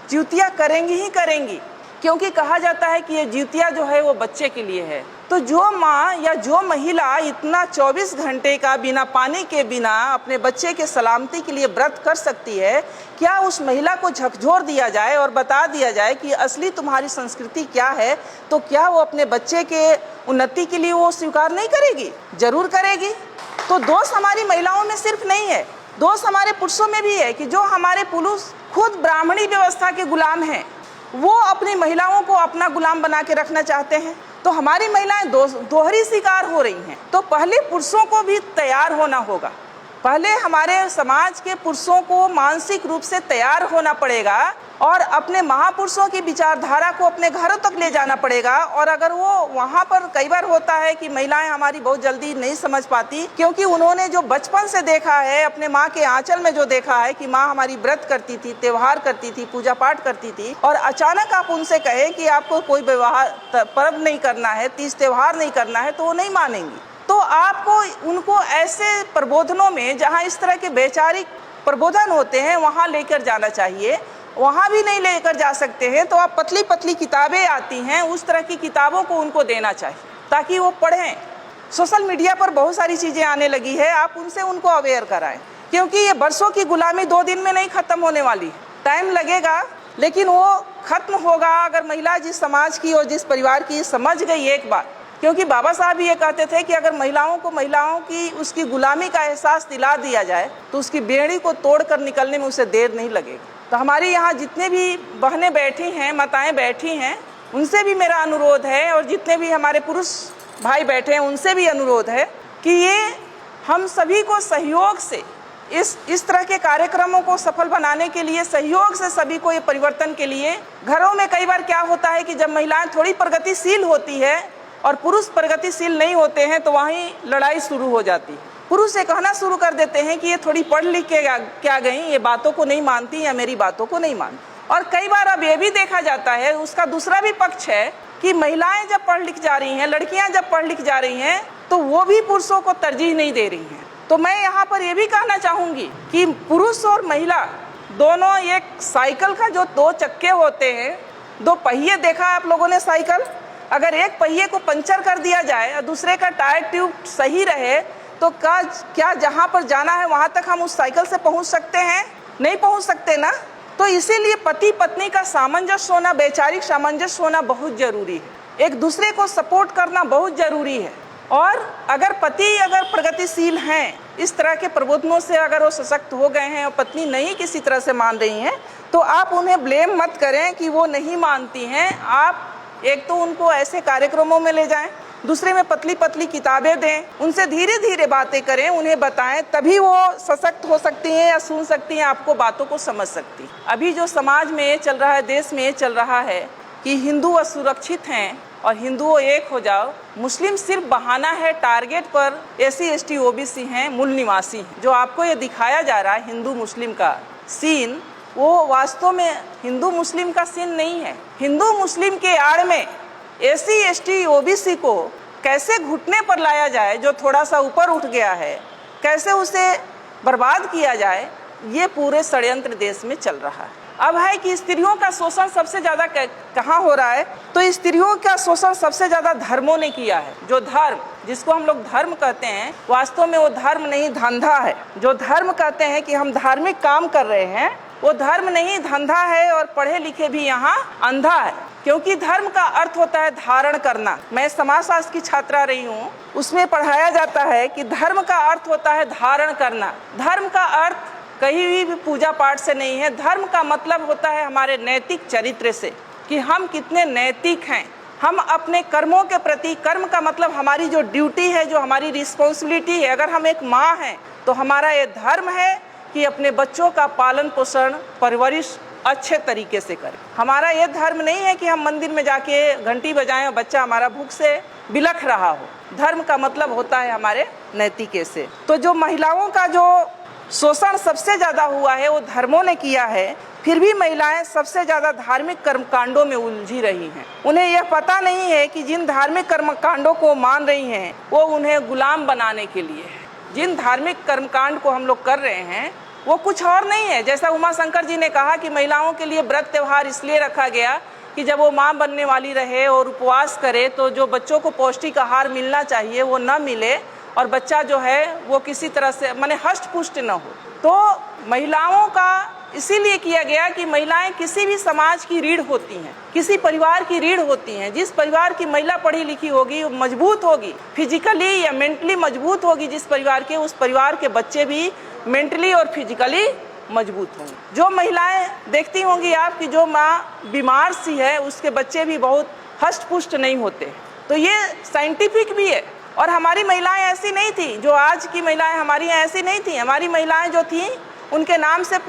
A: ज्योतिया करेंगी ही करेंगी, क्योंकि कहा जाता है कि ये ज्योतिया जो है वो बच्चे के लिए है। तो जो माँ या जो महिला इतना 24 घंटे का बिना पानी के, बिना अपने बच्चे के सलामती के लिए व्रत कर सकती है, क्या उस महिला को झकझोर दिया जाए और बता दिया जाए कि असली तुम्हारी संस्कृति क्या है, तो क्या वो अपने बच्चे के उन्नति के लिए वो स्वीकार नहीं करेगी? जरूर करेगी। तो दोष हमारी महिलाओं में सिर्फ नहीं है, दोष हमारे पुरुषों में भी है कि जो हमारे पुरुष खुद ब्राह्मणी व्यवस्था के गुलाम हैं, वो अपनी महिलाओं को अपना गुलाम बना के रखना चाहते हैं। तो हमारी महिलाएं दोहरी शिकार हो रही हैं। तो पहले पुरुषों को भी तैयार होना होगा, पहले हमारे समाज के पुरुषों को मानसिक रूप से तैयार होना पड़ेगा और अपने महापुरुषों की विचारधारा को अपने घरों तक ले जाना पड़ेगा। और अगर वो वहाँ पर, कई बार होता है कि महिलाएं हमारी बहुत जल्दी नहीं समझ पाती, क्योंकि उन्होंने जो बचपन से देखा है, अपने माँ के आंचल में जो देखा है कि माँ हमारी व्रत करती थी, त्योहार करती थी, पूजा पाठ करती थी, और अचानक आप उनसे कहें कि आपको कोई विवाह पर्व नहीं करना है, तीज त्योहार नहीं करना है, तो वो नहीं मानेंगी। तो आपको उनको ऐसे प्रबोधनों में, जहाँ इस तरह के वैचारिक प्रबोधन होते हैं, वहाँ लेकर जाना चाहिए। वहाँ भी नहीं लेकर जा सकते हैं तो आप पतली पतली किताबें आती हैं, उस तरह की किताबों को उनको देना चाहिए ताकि वो पढ़ें। सोशल मीडिया पर बहुत सारी चीज़ें आने लगी है, आप उनसे उनको अवेयर कराएं, क्योंकि ये बरसों की गुलामी 2 दिन में नहीं ख़त्म होने वाली। टाइम लगेगा, लेकिन वो ख़त्म होगा अगर महिला जिस समाज की और जिस परिवार की समझ गई एक बार। क्योंकि बाबा साहब ये कहते थे कि अगर महिलाओं की उसकी गुलामी का एहसास दिला दिया जाए तो उसकी बेड़ी को तोड़कर निकलने में उसे देर नहीं लगेगी। तो हमारी यहाँ जितने भी बहनें बैठी हैं, माताएं बैठी हैं, उनसे भी मेरा अनुरोध है, और जितने भी हमारे पुरुष भाई बैठे हैं उनसे भी अनुरोध है कि ये हम सभी को सहयोग से इस तरह के कार्यक्रमों को सफल बनाने के लिए, सहयोग से सभी को ये परिवर्तन के लिए, घरों में कई बार क्या होता है कि जब महिलाएं थोड़ी प्रगतिशील होती है और पुरुष प्रगतिशील नहीं होते हैं तो वहीं लड़ाई शुरू हो जाती है। पुरुष ये कहना शुरू कर देते हैं कि ये थोड़ी पढ़ लिख के क्या गई, ये बातों को नहीं मानती या मेरी बातों को नहीं मानती। और कई बार अब ये भी देखा जाता है, उसका दूसरा भी पक्ष है कि महिलाएं जब पढ़ लिख जा रही हैं, लड़कियां जब पढ़ लिख जा रही हैं, तो वो भी पुरुषों को तरजीह नहीं दे रही हैं। तो मैं यहाँ पर ये भी कहना चाहूँगी कि पुरुष और महिला दोनों एक साइकिल का जो 2 चक्के होते हैं, 2 पहिए देखा आप लोगों ने साइकिल, अगर एक पहिए को पंचर कर दिया जाए और दूसरे का टायर ट्यूब सही रहे तो क्या जहाँ पर जाना है वहाँ तक हम उस साइकिल से पहुँच सकते हैं? नहीं पहुँच सकते ना। तो इसीलिए पति पत्नी का सामंजस्य होना, वैचारिक सामंजस्य होना बहुत जरूरी है, एक दूसरे को सपोर्ट करना बहुत जरूरी है। और अगर पति अगर प्रगतिशील हैं, इस तरह के प्रबोधनों से अगर वो सशक्त हो गए हैं और पत्नी नहीं किसी तरह से मान रही हैं, तो आप उन्हें ब्लेम मत करें कि वो नहीं मानती हैं। आप एक तो उनको ऐसे कार्यक्रमों में ले जाएं, दूसरे में पतली पतली किताबें दें, उनसे धीरे धीरे बातें करें, उन्हें बताएं, तभी वो सशक्त हो सकती हैं या सुन सकती हैं, आपको बातों को समझ सकती। अभी जो समाज में ये चल रहा है, देश में ये चल रहा है कि हिंदू असुरक्षित हैं और हिंदुओं एक हो जाओ, मुस्लिम सिर्फ बहाना है, टारगेट पर SC ST OBC हैं, मूल निवासी हैं। जो आपको ये दिखाया जा रहा है हिंदू मुस्लिम का सीन, वो वास्तव में हिंदू मुस्लिम का सीन नहीं है। हिंदू मुस्लिम के आड़ में SC ST OBC को कैसे घुटने पर लाया जाए, जो थोड़ा सा ऊपर उठ गया है, कैसे उसे बर्बाद किया जाए, ये पूरे षड्यंत्र देश में चल रहा है। अब है कि स्त्रियों का शोषण सबसे ज़्यादा कहाँ हो रहा है, तो स्त्रियों का शोषण सबसे ज़्यादा धर्मों ने किया है। जो धर्म जिसको हम लोग धर्म कहते हैं, वास्तव में वो धर्म नहीं धंधा है। जो धर्म कहते हैं कि हम धार्मिक काम कर रहे हैं, वो धर्म नहीं धंधा है। और पढ़े लिखे भी यहाँ अंधा है, क्योंकि धर्म का अर्थ होता है धारण करना। मैं समाजशास्त्र की छात्रा रही हूँ, उसमें पढ़ाया जाता है कि धर्म का अर्थ होता है धारण करना। धर्म का अर्थ कहीं भी पूजा पाठ से नहीं है। धर्म का मतलब होता है हमारे नैतिक चरित्र से, कि हम कितने नैतिक हैं। हम अपने कर्मों के प्रति, कर्म का मतलब हमारी जो ड्यूटी है, जो हमारी रिस्पॉन्सिबिलिटी है। अगर हम एक माँ हैं तो हमारा ये धर्म है कि अपने बच्चों का पालन पोषण, परवरिश अच्छे तरीके से करें। हमारा ये धर्म नहीं है कि हम मंदिर में जाके घंटी बजाएं और बच्चा हमारा भूख से बिलख रहा हो। धर्म का मतलब होता है हमारे नैतिके से। तो जो महिलाओं का जो शोषण सबसे ज़्यादा हुआ है वो धर्मों ने किया है, फिर भी महिलाएं सबसे ज़्यादा धार्मिक कर्मकांडों में उलझी रही हैं। उन्हें यह पता नहीं है कि जिन धार्मिक कर्मकांडों को मान रही हैं वो उन्हें गुलाम बनाने के लिए है। जिन धार्मिक कर्मकांड को हम लोग कर रहे हैं वो कुछ और नहीं है। जैसा उमा शंकर जी ने कहा कि महिलाओं के लिए व्रत त्यौहार इसलिए रखा गया कि जब वो माँ बनने वाली रहे और उपवास करे तो जो बच्चों को पौष्टिक आहार मिलना चाहिए वो न मिले और बच्चा जो है वो किसी तरह से माने हष्ट पुष्ट न हो। तो महिलाओं का इसीलिए किया गया कि महिलाएं किसी भी समाज की रीढ़ होती हैं, किसी परिवार की रीढ़ होती हैं। जिस परिवार की महिला पढ़ी लिखी होगी, मजबूत होगी, फिजिकली या मेंटली मजबूत होगी जिस परिवार के, उस परिवार के बच्चे भी मेंटली और फिजिकली मजबूत होंगे। जो महिलाएं देखती होंगी आप कि जो माँ बीमार सी है उसके बच्चे भी बहुत हष्ट पुष्ट नहीं होते। तो ये साइंटिफिक भी है। और हमारी महिलाएं ऐसी नहीं थी, जो आज की महिलाएं हमारी ऐसी नहीं थी। हमारी महिलाएं जो थी उनके नाम से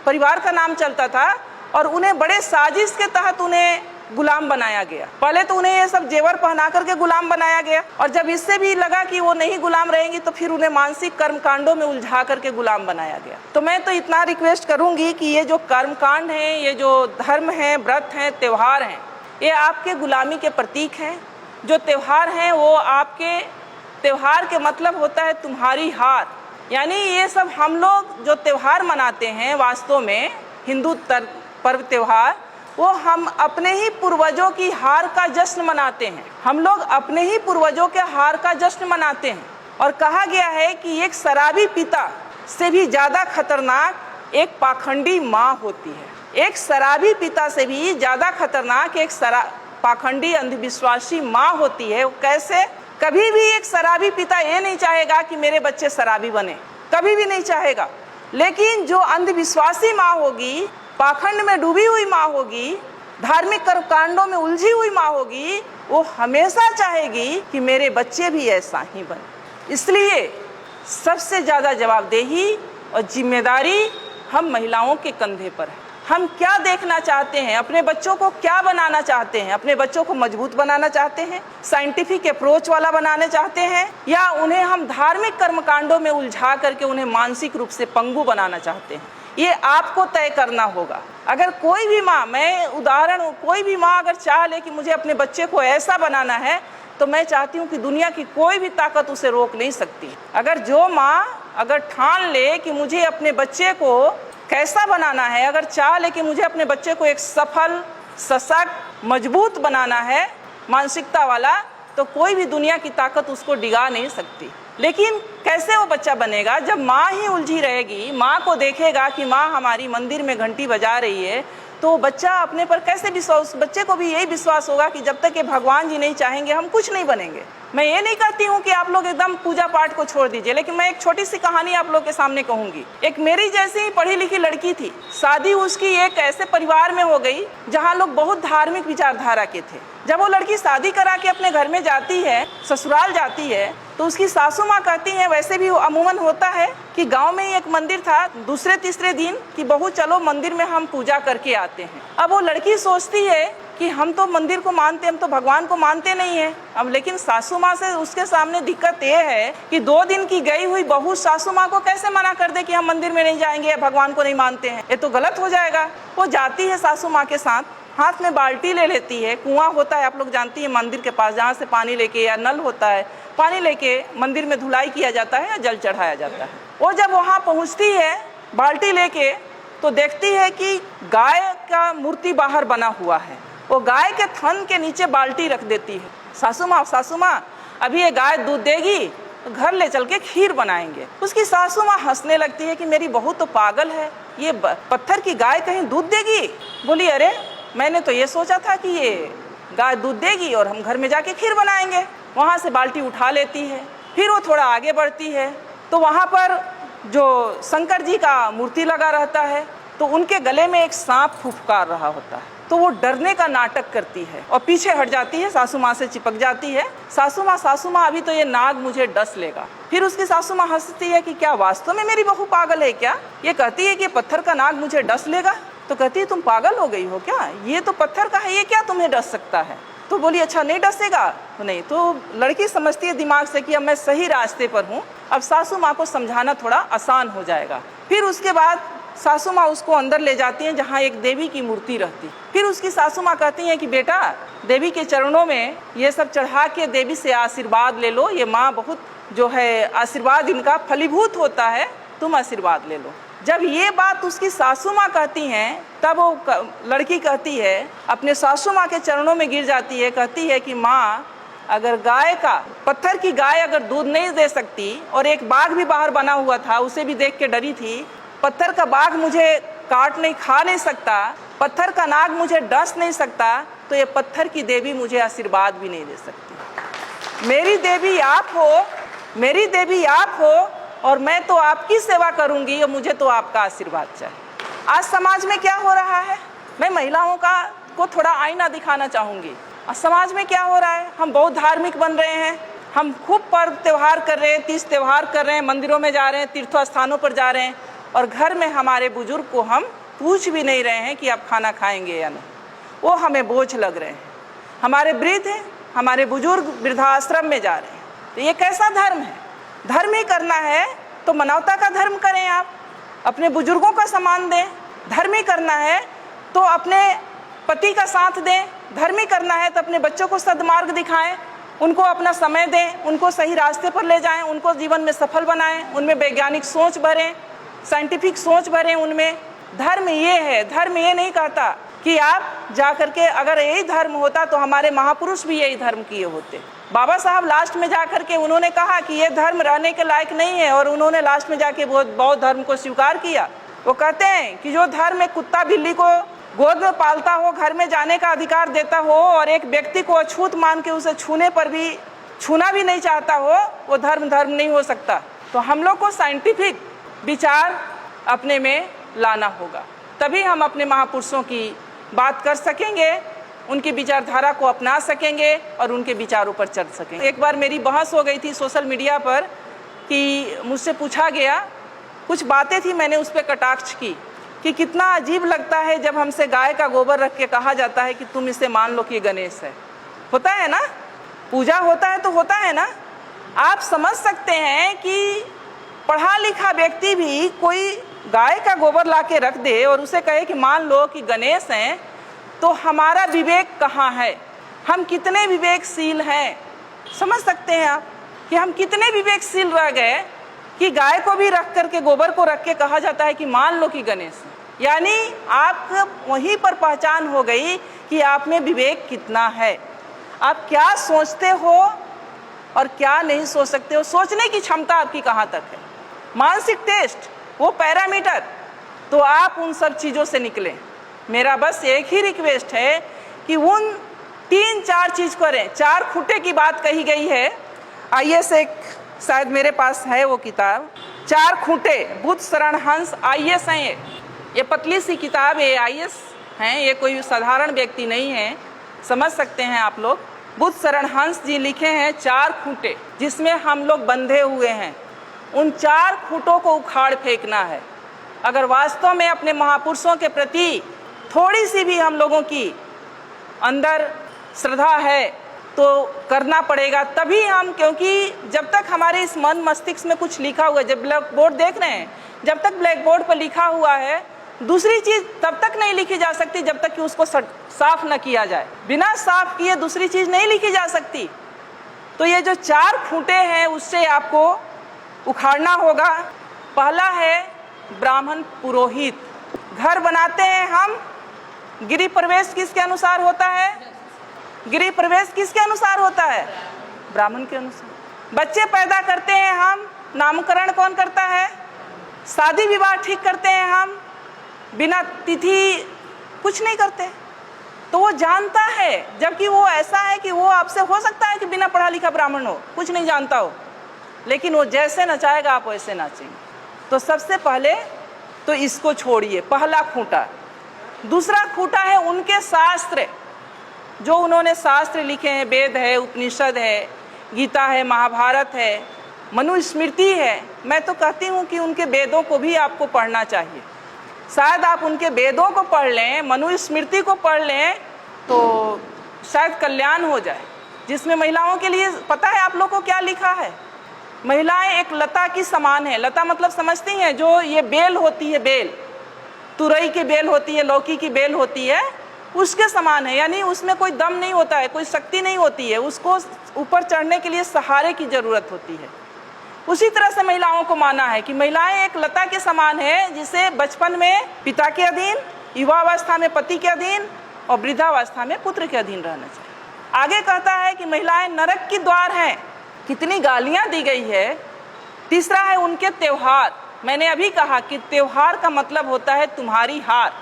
A: परिवार का नाम चलता था और उन्हें बड़े साजिश के तहत उन्हें गुलाम बनाया गया। पहले तो उन्हें ये सब जेवर पहना करके गुलाम बनाया गया और जब इससे भी लगा कि वो नहीं गुलाम रहेंगी तो फिर उन्हें मानसिक कर्मकांडों में उलझा करके गुलाम बनाया गया। तो मैं तो इतना रिक्वेस्ट करूंगी कि ये जो कर्मकांड हैं, ये जो धर्म है, व्रत हैं, त्योहार हैं, ये आपके गुलामी के प्रतीक हैं। जो त्योहार हैं वो आपके, त्योहार के मतलब होता है तुम्हारी हार। यानी ये सब हम लोग जो त्योहार मनाते हैं, वास्तव में हिंदू पर्व त्योहार, वो हम अपने ही पूर्वजों की हार का जश्न मनाते हैं। हम लोग अपने ही पूर्वजों के हार का जश्न मनाते हैं। और कहा गया है कि एक शराबी पिता से भी ज़्यादा खतरनाक एक पाखंडी माँ होती है। एक शराबी पिता से भी ज़्यादा खतरनाक एक पाखंडी अंधविश्वासी माँ होती है। कैसे? कभी भी एक शराबी पिता ये नहीं चाहेगा कि मेरे बच्चे शराबी बने, कभी भी नहीं चाहेगा। लेकिन जो अंधविश्वासी माँ होगी, पाखंड में डूबी हुई माँ होगी, धार्मिक कर्मकांडों में उलझी हुई माँ होगी, वो हमेशा चाहेगी कि मेरे बच्चे भी ऐसा ही बने। इसलिए सबसे ज़्यादा जवाबदेही और जिम्मेदारी हम महिलाओं के कंधे पर है। हम क्या देखना चाहते हैं, अपने बच्चों को क्या बनाना चाहते हैं? अपने बच्चों को मजबूत बनाना चाहते हैं, साइंटिफिक अप्रोच वाला बनाना चाहते हैं, या उन्हें हम धार्मिक कर्मकांडों में उलझा करके उन्हें मानसिक रूप से पंगु बनाना चाहते हैं? ये आपको तय करना होगा। अगर कोई भी माँ, मैं उदाहरण, कोई भी माँ अगर चाह ले कि मुझे अपने बच्चे को ऐसा बनाना है, तो मैं चाहती हूँ कि दुनिया की कोई भी ताकत उसे रोक नहीं सकती। अगर जो माँ अगर ठान ले कि मुझे अपने बच्चे को कैसा बनाना है, अगर चाह ले कि मुझे अपने बच्चे को एक सफल, सशक्त, मजबूत बनाना है, मानसिकता वाला, तो कोई भी दुनिया की ताकत उसको डिगा नहीं सकती। लेकिन कैसे वो बच्चा बनेगा? जब माँ ही उलझी रहेगी, माँ को देखेगा कि माँ हमारी मंदिर में घंटी बजा रही है, तो बच्चा अपने पर कैसे विश्वास, बच्चे को भी यही विश्वास होगा कि जब तक ये भगवान जी नहीं चाहेंगे हम कुछ नहीं बनेंगे। मैं ये नहीं कहती हूँ कि आप लोग एकदम पूजा पाठ को छोड़ दीजिए, लेकिन मैं एक छोटी सी कहानी आप लोग के सामने कहूँगी। एक मेरी जैसी ही पढ़ी लिखी लड़की थी, शादी उसकी एक ऐसे परिवार में हो गई जहाँ लोग बहुत धार्मिक विचारधारा के थे। जब वो लड़की शादी करा के अपने घर में जाती है, ससुराल जाती है, तो उसकी सासू माँ कहती हैं, वैसे भी अमूमन होता है कि गांव में ही एक मंदिर था, दूसरे तीसरे दिन कि बहू चलो मंदिर में हम पूजा करके आते हैं। अब वो लड़की सोचती है कि हम तो मंदिर को मानते, हम तो भगवान को मानते नहीं है। अब लेकिन सासू माँ से उसके सामने दिक्कत ये है कि 2 दिन की गई हुई बहू सासू माँ को कैसे मना कर दे कि हम मंदिर में नहीं जाएंगे, भगवान को नहीं मानते हैं, ये तो गलत हो जाएगा। वो जाती है सासू माँ के साथ, हाथ में बाल्टी ले लेती है, कुआं होता है आप लोग जानती है मंदिर के पास, जहाँ से पानी लेके, या नल होता है, पानी लेके मंदिर में धुलाई किया जाता है या जल चढ़ाया जाता है। वो जब वहाँ पहुँचती है बाल्टी लेके, तो देखती है कि गाय का मूर्ति बाहर बना हुआ है। वो गाय के थन के नीचे बाल्टी रख देती है। सासू माँ अभी ये गाय दूध देगी तो घर ले चल के खीर बनाएंगे। उसकी सासू माँ हंसने लगती है कि मेरी बहू तो पागल है, ये पत्थर की गाय कहीं दूध देगी। बोली अरे मैंने तो ये सोचा था कि ये गाय दूध देगी और हम घर में जाके खीर बनाएंगे। वहाँ से बाल्टी उठा लेती है, फिर वो थोड़ा आगे बढ़ती है तो वहाँ पर जो शंकर जी का मूर्ति लगा रहता है तो उनके गले में एक सांप फुफकार रहा होता है। तो वो डरने का नाटक करती है और पीछे हट जाती है, सासू माँ से चिपक जाती है। सासू माँ अभी तो ये नाग मुझे डस लेगा। फिर उसकी सासू माँ हंसती है कि क्या वास्तव में मेरी बहू पागल है क्या? ये कहती है कि पत्थर का नाग मुझे डस लेगा। तो कहती है तुम पागल हो गई हो क्या? ये तो पत्थर का है, ये क्या तुम्हें डस सकता है? तो बोली अच्छा नहीं डसेगा तो नहीं। तो लड़की समझती है दिमाग से कि अब मैं सही रास्ते पर हूँ, अब सासू माँ को समझाना थोड़ा आसान हो जाएगा। फिर उसके बाद सासू माँ उसको अंदर ले जाती हैं जहाँ एक देवी की मूर्ति रहती। फिर उसकी सासू माँ कहती हैं कि बेटा देवी के चरणों में ये सब चढ़ा के देवी से आशीर्वाद ले लो, ये माँ बहुत जो है आशीर्वाद इनका फलीभूत होता है, तुम आशीर्वाद ले लो। जब ये बात उसकी सासू माँ कहती हैं तब वो लड़की कहती है, अपने सासू माँ के चरणों में गिर जाती है, कहती है कि माँ अगर गाय का, पत्थर की गाय अगर दूध नहीं दे सकती और एक बाघ भी बाहर बना हुआ था उसे भी देख के डरी थी, पत्थर का बाघ मुझे काट नहीं खा नहीं सकता, पत्थर का नाग मुझे डस नहीं सकता, तो ये पत्थर की देवी मुझे आशीर्वाद भी नहीं दे सकती। मेरी देवी आप हो, मेरी देवी आप हो और मैं तो आपकी सेवा करूंगी और मुझे तो आपका आशीर्वाद चाहिए। आज समाज में क्या हो रहा है, मैं महिलाओं को थोड़ा आईना दिखाना चाहूंगी। आज समाज में क्या हो रहा है, हम बहुत धार्मिक बन रहे हैं, हम खूब पर्व त्यौहार कर रहे हैं, तीज त्यौहार कर रहे हैं, मंदिरों में जा रहे हैं, तीर्थ स्थानों पर जा रहे हैं और घर में हमारे बुजुर्ग को हम पूछ भी नहीं रहे हैं कि आप खाना खाएंगे या नहीं, वो हमें बोझ लग रहे हैं। हमारे वृद्ध हैं, हमारे बुजुर्ग वृद्धाश्रम में जा रहे हैं, तो ये कैसा धर्म है? धर्म ही करना है तो मानवता का धर्म करें, आप अपने बुजुर्गों का सम्मान दें। धर्म ही करना है तो अपने पति का साथ दें। धर्म ही करना है तो अपने बच्चों को सद्मार्ग दिखाएं, उनको अपना समय दें, उनको सही रास्ते पर ले जाएं, उनको जीवन में सफल बनाएं, उनमें वैज्ञानिक सोच भरें, साइंटिफिक सोच भरें उनमें। धर्म ये है, धर्म ये नहीं कहता कि आप जा करके, अगर यही धर्म होता तो हमारे महापुरुष भी यही धर्म किए होते। बाबा साहब लास्ट में जा करके उन्होंने कहा कि ये धर्म रहने के लायक नहीं है और उन्होंने लास्ट में जाके बौद्ध धर्म को स्वीकार किया। वो कहते हैं कि जो धर्म एक कुत्ता बिल्ली को गोद में पालता हो, घर में जाने का अधिकार देता हो और एक व्यक्ति को अछूत मान के उसे छूने पर भी छूना भी नहीं चाहता हो, वो धर्म नहीं हो सकता। तो हम लोग को साइंटिफिक विचार अपने में लाना होगा, तभी हम अपने महापुरुषों की बात कर सकेंगे, उनकी विचारधारा को अपना सकेंगे और उनके विचारों पर चल सकेंगे। एक बार मेरी बहस हो गई थी सोशल मीडिया पर कि मुझसे पूछा गया, कुछ बातें थी, मैंने उस पर कटाक्ष की कि कितना अजीब लगता है जब हमसे गाय का गोबर रख के कहा जाता है कि तुम इसे मान लो कि गणेश है। होता है ना, पूजा होता है तो होता है ना। आप समझ सकते हैं कि पढ़ा लिखा व्यक्ति भी कोई गाय का गोबर ला के रख दे और उसे कहे कि मान लो कि गणेश हैं, तो हमारा विवेक कहाँ है? हम कितने विवेकशील हैं? समझ सकते हैं आप कि हम कितने विवेकशील रह गए कि गाय को भी रख करके, गोबर को रख के कहा जाता है कि मान लो कि गणेश है। यानी आप वहीं पर पहचान हो गई कि आप में विवेक कितना है, आप क्या सोचते हो और क्या नहीं सोच सकते हो, सोचने की क्षमता आपकी कहाँ तक है। मानसिक टेस्ट, वो पैरामीटर, तो आप उन सब चीज़ों से निकलें। मेरा बस एक ही रिक्वेस्ट है कि उन 3-4 चीज़ करें। 4 खूंटे की बात कही गई है, IAS एक शायद मेरे पास है वो किताब, 4 खूंटे, बुद्ध शरण हंस IAS हैं। ये पतली सी किताब है, IAS हैं, ये कोई साधारण व्यक्ति नहीं है, समझ सकते हैं आप लोग। बुद्ध शरण हंस जी लिखे हैं 4 खूंटे, जिसमें हम लोग बंधे हुए हैं। उन 4 खूंटों को उखाड़ फेंकना है। अगर वास्तव में अपने महापुरुषों के प्रति थोड़ी सी भी हम लोगों की अंदर श्रद्धा है तो करना पड़ेगा, तभी हम, क्योंकि जब तक हमारे इस मन मस्तिष्क में कुछ लिखा हुआ है, जब ब्लैक बोर्ड देख रहे हैं, जब तक ब्लैक बोर्ड पर लिखा हुआ है, दूसरी चीज़ तब तक नहीं लिखी जा सकती जब तक कि उसको साफ न किया जाए। बिना साफ किए दूसरी चीज़ नहीं लिखी जा सकती। तो ये जो 4 खूंटे हैं उससे आपको उखाड़ना होगा। पहला है ब्राह्मण पुरोहित। घर बनाते हैं हम, गृह प्रवेश किसके अनुसार होता है? गृह प्रवेश किसके अनुसार होता है? ब्राह्मण के अनुसार। बच्चे पैदा करते हैं हम, नामकरण कौन करता है? शादी विवाह ठीक करते हैं हम, बिना तिथि कुछ नहीं करते। तो वो जानता है, जबकि वो ऐसा है कि वो आपसे हो सकता है कि बिना पढ़ा लिखा ब्राह्मण हो, कुछ नहीं जानता हो, लेकिन वो जैसे नचाएगा आप वैसे नाचेंगे। तो सबसे पहले तो इसको छोड़िए, पहला खूंटा। दूसरा खूंटा है उनके शास्त्र, जो उन्होंने शास्त्र लिखे हैं, वेद है, उपनिषद है, गीता है, महाभारत है, मनुस्मृति है। मैं तो कहती हूँ कि उनके वेदों को भी आपको पढ़ना चाहिए। शायद आप उनके वेदों को पढ़ लें, मनुस्मृति को पढ़ लें, तो शायद कल्याण हो जाए। जिसमें महिलाओं के लिए पता है आप लोग को क्या लिखा है? महिलाएं एक लता की समान है। लता मतलब समझती हैं, जो ये बेल होती है, बेल, तुरई की बेल होती है, लौकी की बेल होती है, उसके समान है। यानी उसमें कोई दम नहीं होता है, कोई शक्ति नहीं होती है, उसको ऊपर चढ़ने के लिए सहारे की जरूरत होती है। उसी तरह से महिलाओं को माना है कि महिलाएं एक लता के समान है, जिसे बचपन में पिता के अधीन, युवावस्था में पति के अधीन और वृद्धावस्था में पुत्र के अधीन रहना चाहिए। आगे कहता है कि महिलाएं नरक की द्वार हैं। कितनी गालियां दी गई है। तीसरा है उनके त्योहार। मैंने अभी कहा कि त्योहार का मतलब होता है तुम्हारी हार।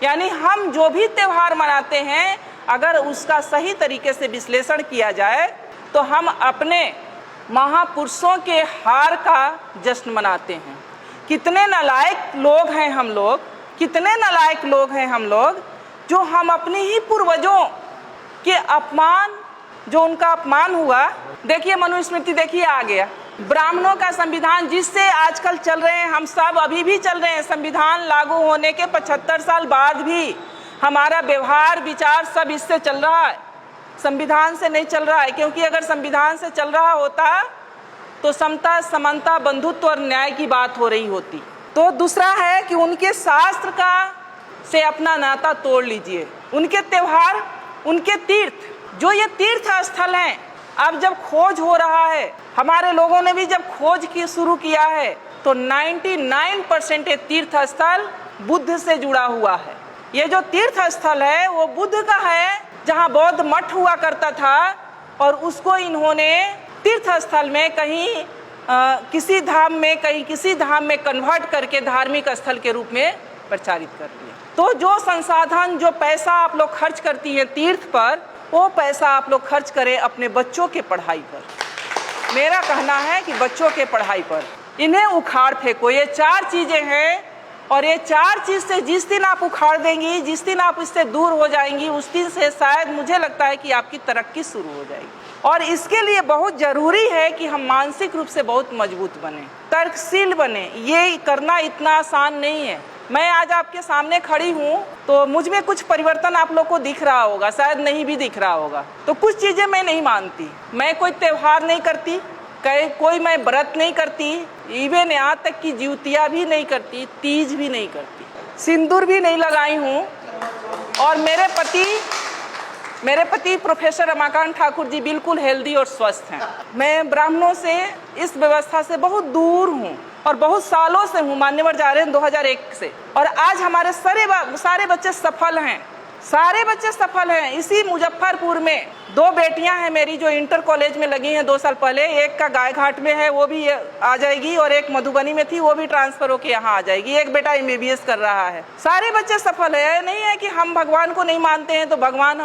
A: यानी हम जो भी त्योहार मनाते हैं, अगर उसका सही तरीके से विश्लेषण किया जाए तो हम अपने महापुरुषों के हार का जश्न मनाते हैं। कितने नालायक लोग हैं हम लोग, कितने नालायक लोग हैं हम लोग, जो हम अपने ही पूर्वजों के अपमान, जो उनका अपमान हुआ। देखिए मनुस्मृति, देखिए आ गया ब्राह्मणों का संविधान, जिससे आजकल चल रहे हैं हम सब, अभी भी चल रहे हैं। संविधान लागू होने के 75 साल बाद भी हमारा व्यवहार विचार सब इससे चल रहा है, संविधान से नहीं चल रहा है। क्योंकि अगर संविधान से चल रहा होता तो समता, समानता, बंधुत्व और न्याय की बात हो रही होती। तो दूसरा है कि उनके शास्त्र का से अपना नाता तोड़ लीजिए। उनके त्योहार, उनके तीर्थ, जो ये तीर्थ स्थल हैं, अब जब खोज हो रहा है, हमारे लोगों ने भी जब खोज की शुरू किया है, तो 99% ये तीर्थ स्थल बुद्ध से जुड़ा हुआ है। ये जो तीर्थ स्थल है वो बुद्ध का है, जहाँ बौद्ध मठ हुआ करता था, और उसको इन्होंने तीर्थ स्थल में कहीं किसी धाम में, कहीं किसी धाम में कन्वर्ट करके धार्मिक स्थल के रूप में प्रचारित कर दिया। तो जो संसाधन, जो पैसा आप लोग खर्च करती हैं तीर्थ पर, वो पैसा आप लोग खर्च करें अपने बच्चों के पढ़ाई पर। मेरा कहना है कि बच्चों के पढ़ाई पर इन्हें उखाड़ फेंको। ये 4 चीजें हैं, और ये 4 चीज से जिस दिन आप उखाड़ देंगी, जिस दिन आप इससे दूर हो जाएंगी, उस दिन से शायद मुझे लगता है कि आपकी तरक्की शुरू हो जाएगी। और इसके लिए बहुत जरूरी है कि हम मानसिक रूप से बहुत मजबूत बने, तर्कशील बने। ये करना इतना आसान नहीं है। मैं आज आपके सामने खड़ी हूँ तो मुझ में कुछ परिवर्तन आप लोग को दिख रहा होगा, शायद नहीं भी दिख रहा होगा। तो कुछ चीजें मैं नहीं मानती, मैं कोई त्योहार नहीं करती, कोई मैं व्रत नहीं करती, इवन यहाँ तक कि जिउतिया भी नहीं करती, तीज भी नहीं करती, सिंदूर भी नहीं लगाई हूँ। और मेरे पति प्रोफेसर रमाकांत ठाकुर जी बिल्कुल हेल्दी और स्वस्थ हैं। मैं ब्राह्मणों से, इस व्यवस्था से बहुत दूर हूँ और बहुत सालों से हूँ। मान्यवर जा रहे हैं 2001 से, और आज हमारे सारे बच्चे सफल हैं, सारे बच्चे सफल हैं। इसी मुजफ्फरपुर में 2 बेटियां हैं मेरी जो इंटर कॉलेज में लगी हैं 2 साल पहले। एक का गायघाट में है, वो भी आ जाएगी, और एक मधुबनी में थी, वो भी ट्रांसफर होके यहाँ आ जाएगी। एक बेटा MBBS कर रहा है। सारे बच्चे सफल है। नहीं है कि हम भगवान को नहीं मानते हैं तो भगवान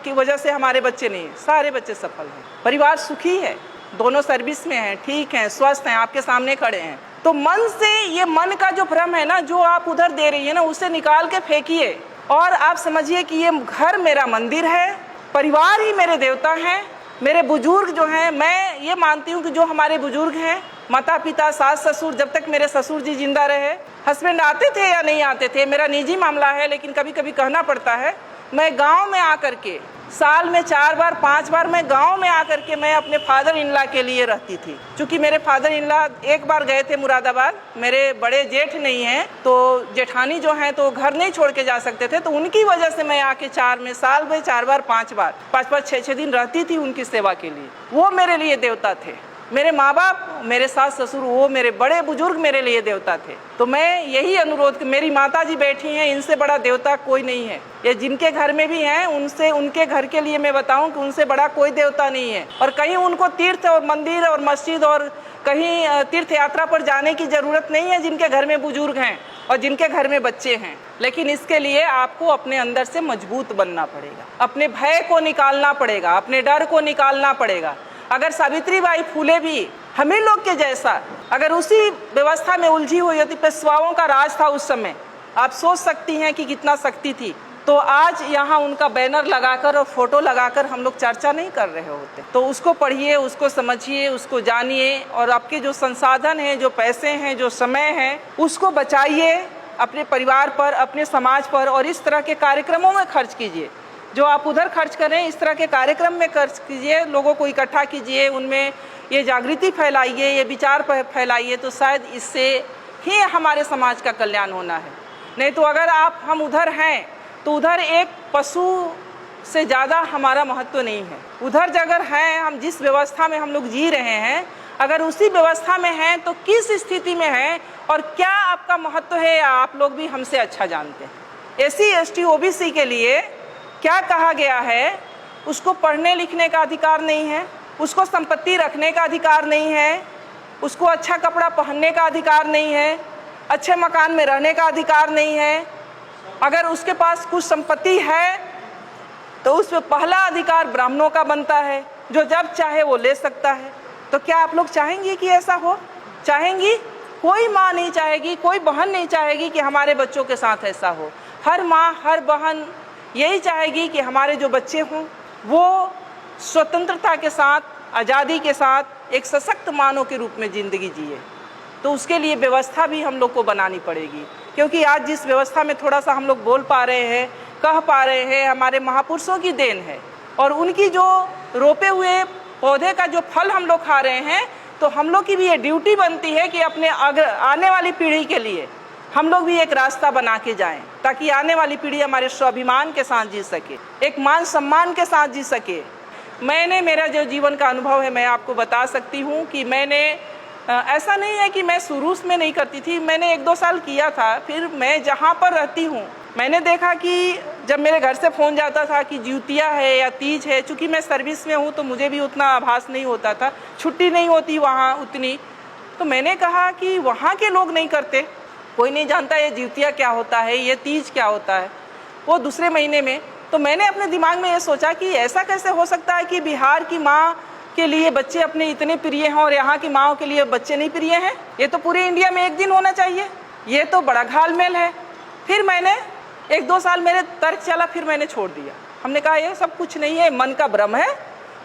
A: की वजह से हमारे बच्चे नहीं, सारे बच्चे सफल हैं। परिवार सुखी है, दोनों सर्विस में हैं, ठीक हैं, स्वस्थ हैं, आपके सामने खड़े हैं। तो मन से, ये मन का जो भ्रम है ना, जो आप उधर दे रही है ना, उसे निकाल के फेंकिए और आप समझिए कि ये घर मेरा मंदिर है, परिवार ही मेरे देवता हैं। मेरे बुजुर्ग जो हैं, मैं ये मानती हूँ कि जो हमारे बुजुर्ग हैं, माता पिता, सास ससुर, जब तक मेरे ससुर जी जिंदा रहे, हस्बैंड आते थे या नहीं आते थे, मेरा निजी मामला है, लेकिन कभी कभी कहना पड़ता है। मैं गांव में आकर के, साल में 4 बार 5 बार मैं गांव में आकर के मैं अपने फादर इन लॉ के लिए रहती थी। क्योंकि मेरे फादर इन लॉ एक बार गए थे मुरादाबाद, मेरे बड़े जेठ नहीं हैं, तो जेठानी जो हैं तो घर नहीं छोड़ के जा सकते थे, तो उनकी वजह से मैं आके साल में 4 बार 5 बार 5-5 6-6 दिन रहती थी उनकी सेवा के लिए। वो मेरे लिए देवता थे। मेरे माँ बाप, मेरे सास ससुर, वो मेरे बड़े बुजुर्ग मेरे लिए देवता थे। तो मैं यही अनुरोध, मेरी माता जी बैठी हैं, इनसे बड़ा देवता कोई नहीं है। ये जिनके घर में भी हैं, उनसे, उनके घर के लिए मैं बताऊं कि उनसे बड़ा कोई देवता नहीं है। और कहीं उनको तीर्थ और मंदिर और मस्जिद और कहीं तीर्थ यात्रा पर जाने की जरूरत नहीं है, जिनके घर में बुजुर्ग हैं और जिनके घर में बच्चे हैं। लेकिन इसके लिए आपको अपने अंदर से मजबूत बनना पड़ेगा, अपने भय को निकालना पड़ेगा, अपने डर को निकालना पड़ेगा। अगर सावित्रीबाई फुले भी हमें लोग के जैसा अगर उसी व्यवस्था में उलझी हुई होती, पेशवाओं का राज था उस समय, आप सोच सकती हैं कि कितना शक्ति थी, तो आज यहाँ उनका बैनर लगाकर और फोटो लगाकर हम लोग चर्चा नहीं कर रहे होते। तो उसको पढ़िए, उसको समझिए, उसको जानिए और आपके जो संसाधन हैं, जो पैसे हैं, जो समय है, उसको बचाइए अपने परिवार पर, अपने समाज पर, और इस तरह के कार्यक्रमों में खर्च कीजिए। जो आप उधर खर्च करें, इस तरह के कार्यक्रम में खर्च कीजिए, लोगों को इकट्ठा कीजिए, उनमें ये जागृति फैलाइए, ये विचार फैलाइए, तो शायद इससे ही हमारे समाज का कल्याण होना है। नहीं तो अगर हम उधर हैं तो उधर एक पशु से ज़्यादा हमारा महत्व नहीं है। उधर अगर हैं, हम जिस व्यवस्था में हम लोग जी रहे हैं, अगर उसी व्यवस्था में हैं तो किस स्थिति में हैं और क्या आपका महत्व है, आप लोग भी हमसे अच्छा जानते हैं। SC ST OBC के लिए क्या कहा गया है, उसको पढ़ने लिखने का अधिकार नहीं है, उसको संपत्ति रखने का अधिकार नहीं है, उसको अच्छा कपड़ा पहनने का अधिकार नहीं है, अच्छे मकान में रहने का अधिकार नहीं है। अगर उसके पास कुछ संपत्ति है तो उस पर पहला अधिकार ब्राह्मणों का बनता है, जो जब चाहे वो ले सकता है। तो क्या आप लोग चाहेंगे कि ऐसा हो? चाहेंगी? कोई माँ नहीं चाहेगी, कोई बहन नहीं चाहेगी कि हमारे बच्चों के साथ ऐसा हो। हर माँ, हर बहन यही चाहेगी कि हमारे जो बच्चे हों वो स्वतंत्रता के साथ, आज़ादी के साथ एक सशक्त मानव के रूप में ज़िंदगी जिए। तो उसके लिए व्यवस्था भी हम लोग को बनानी पड़ेगी, क्योंकि आज जिस व्यवस्था में थोड़ा सा हम लोग बोल पा रहे हैं, कह पा रहे हैं, हमारे महापुरुषों की देन है। और उनकी जो रोपे हुए पौधे का जो फल हम लोग खा रहे हैं, तो हम लोग की भी ये ड्यूटी बनती है कि अपने आने वाली पीढ़ी के लिए हम लोग भी एक रास्ता बना के जाएं, ताकि आने वाली पीढ़ी हमारे स्वाभिमान के साथ जी सके, एक मान सम्मान के साथ जी सके। मेरा जो जीवन का अनुभव है, मैं आपको बता सकती हूँ कि मैंने ऐसा नहीं है कि मैं शुरू में नहीं करती थी, मैंने 1-2 साल किया था। फिर मैं जहाँ पर रहती हूँ, मैंने देखा कि जब मेरे घर से फ़ोन जाता था कि ज्योतिया है या तीज है, चूँकि मैं सर्विस में हूँ तो मुझे भी उतना आभास नहीं होता था, छुट्टी नहीं होती वहाँ उतनी। तो मैंने कहा कि वहाँ के लोग नहीं करते, कोई नहीं जानता ये ज्योतिया क्या होता है, ये तीज क्या होता है, वो दूसरे महीने में। तो मैंने अपने दिमाग में ये सोचा कि ऐसा कैसे हो सकता है कि बिहार की माँ के लिए बच्चे अपने इतने प्रिय हैं और यहाँ की माँओं के लिए बच्चे नहीं प्रिय हैं। ये तो पूरे इंडिया में एक दिन होना चाहिए, ये तो बड़ा घालमेल है। फिर मैंने 1-2 साल मेरे तर्क चला, फिर मैंने छोड़ दिया। हमने कहा ये सब कुछ नहीं है, मन का भ्रम है,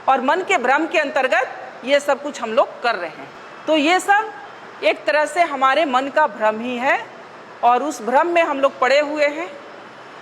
A: और मन के भ्रम के अंतर्गत ये सब कुछ हम लोग कर रहे हैं। तो ये सब एक तरह से हमारे मन का भ्रम ही है, और उस भ्रम में हम लोग पड़े हुए हैं।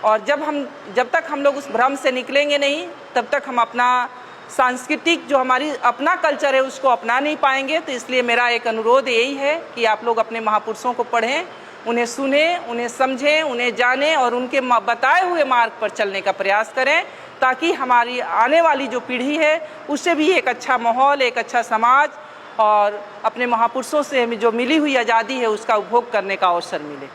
A: और जब तक हम लोग उस भ्रम से निकलेंगे नहीं, तब तक हम अपना सांस्कृतिक जो हमारी अपना कल्चर है उसको अपना नहीं पाएंगे। तो इसलिए मेरा एक अनुरोध यही है कि आप लोग अपने महापुरुषों को पढ़ें, उन्हें सुने, उन्हें समझें, उन्हें जानें और उनके बताए हुए मार्ग पर चलने का प्रयास करें, ताकि हमारी आने वाली जो पीढ़ी है उससे भी एक अच्छा माहौल, एक अच्छा समाज और अपने महापुरुषों से जो मिली हुई आज़ादी है उसका उपभोग करने का अवसर मिले।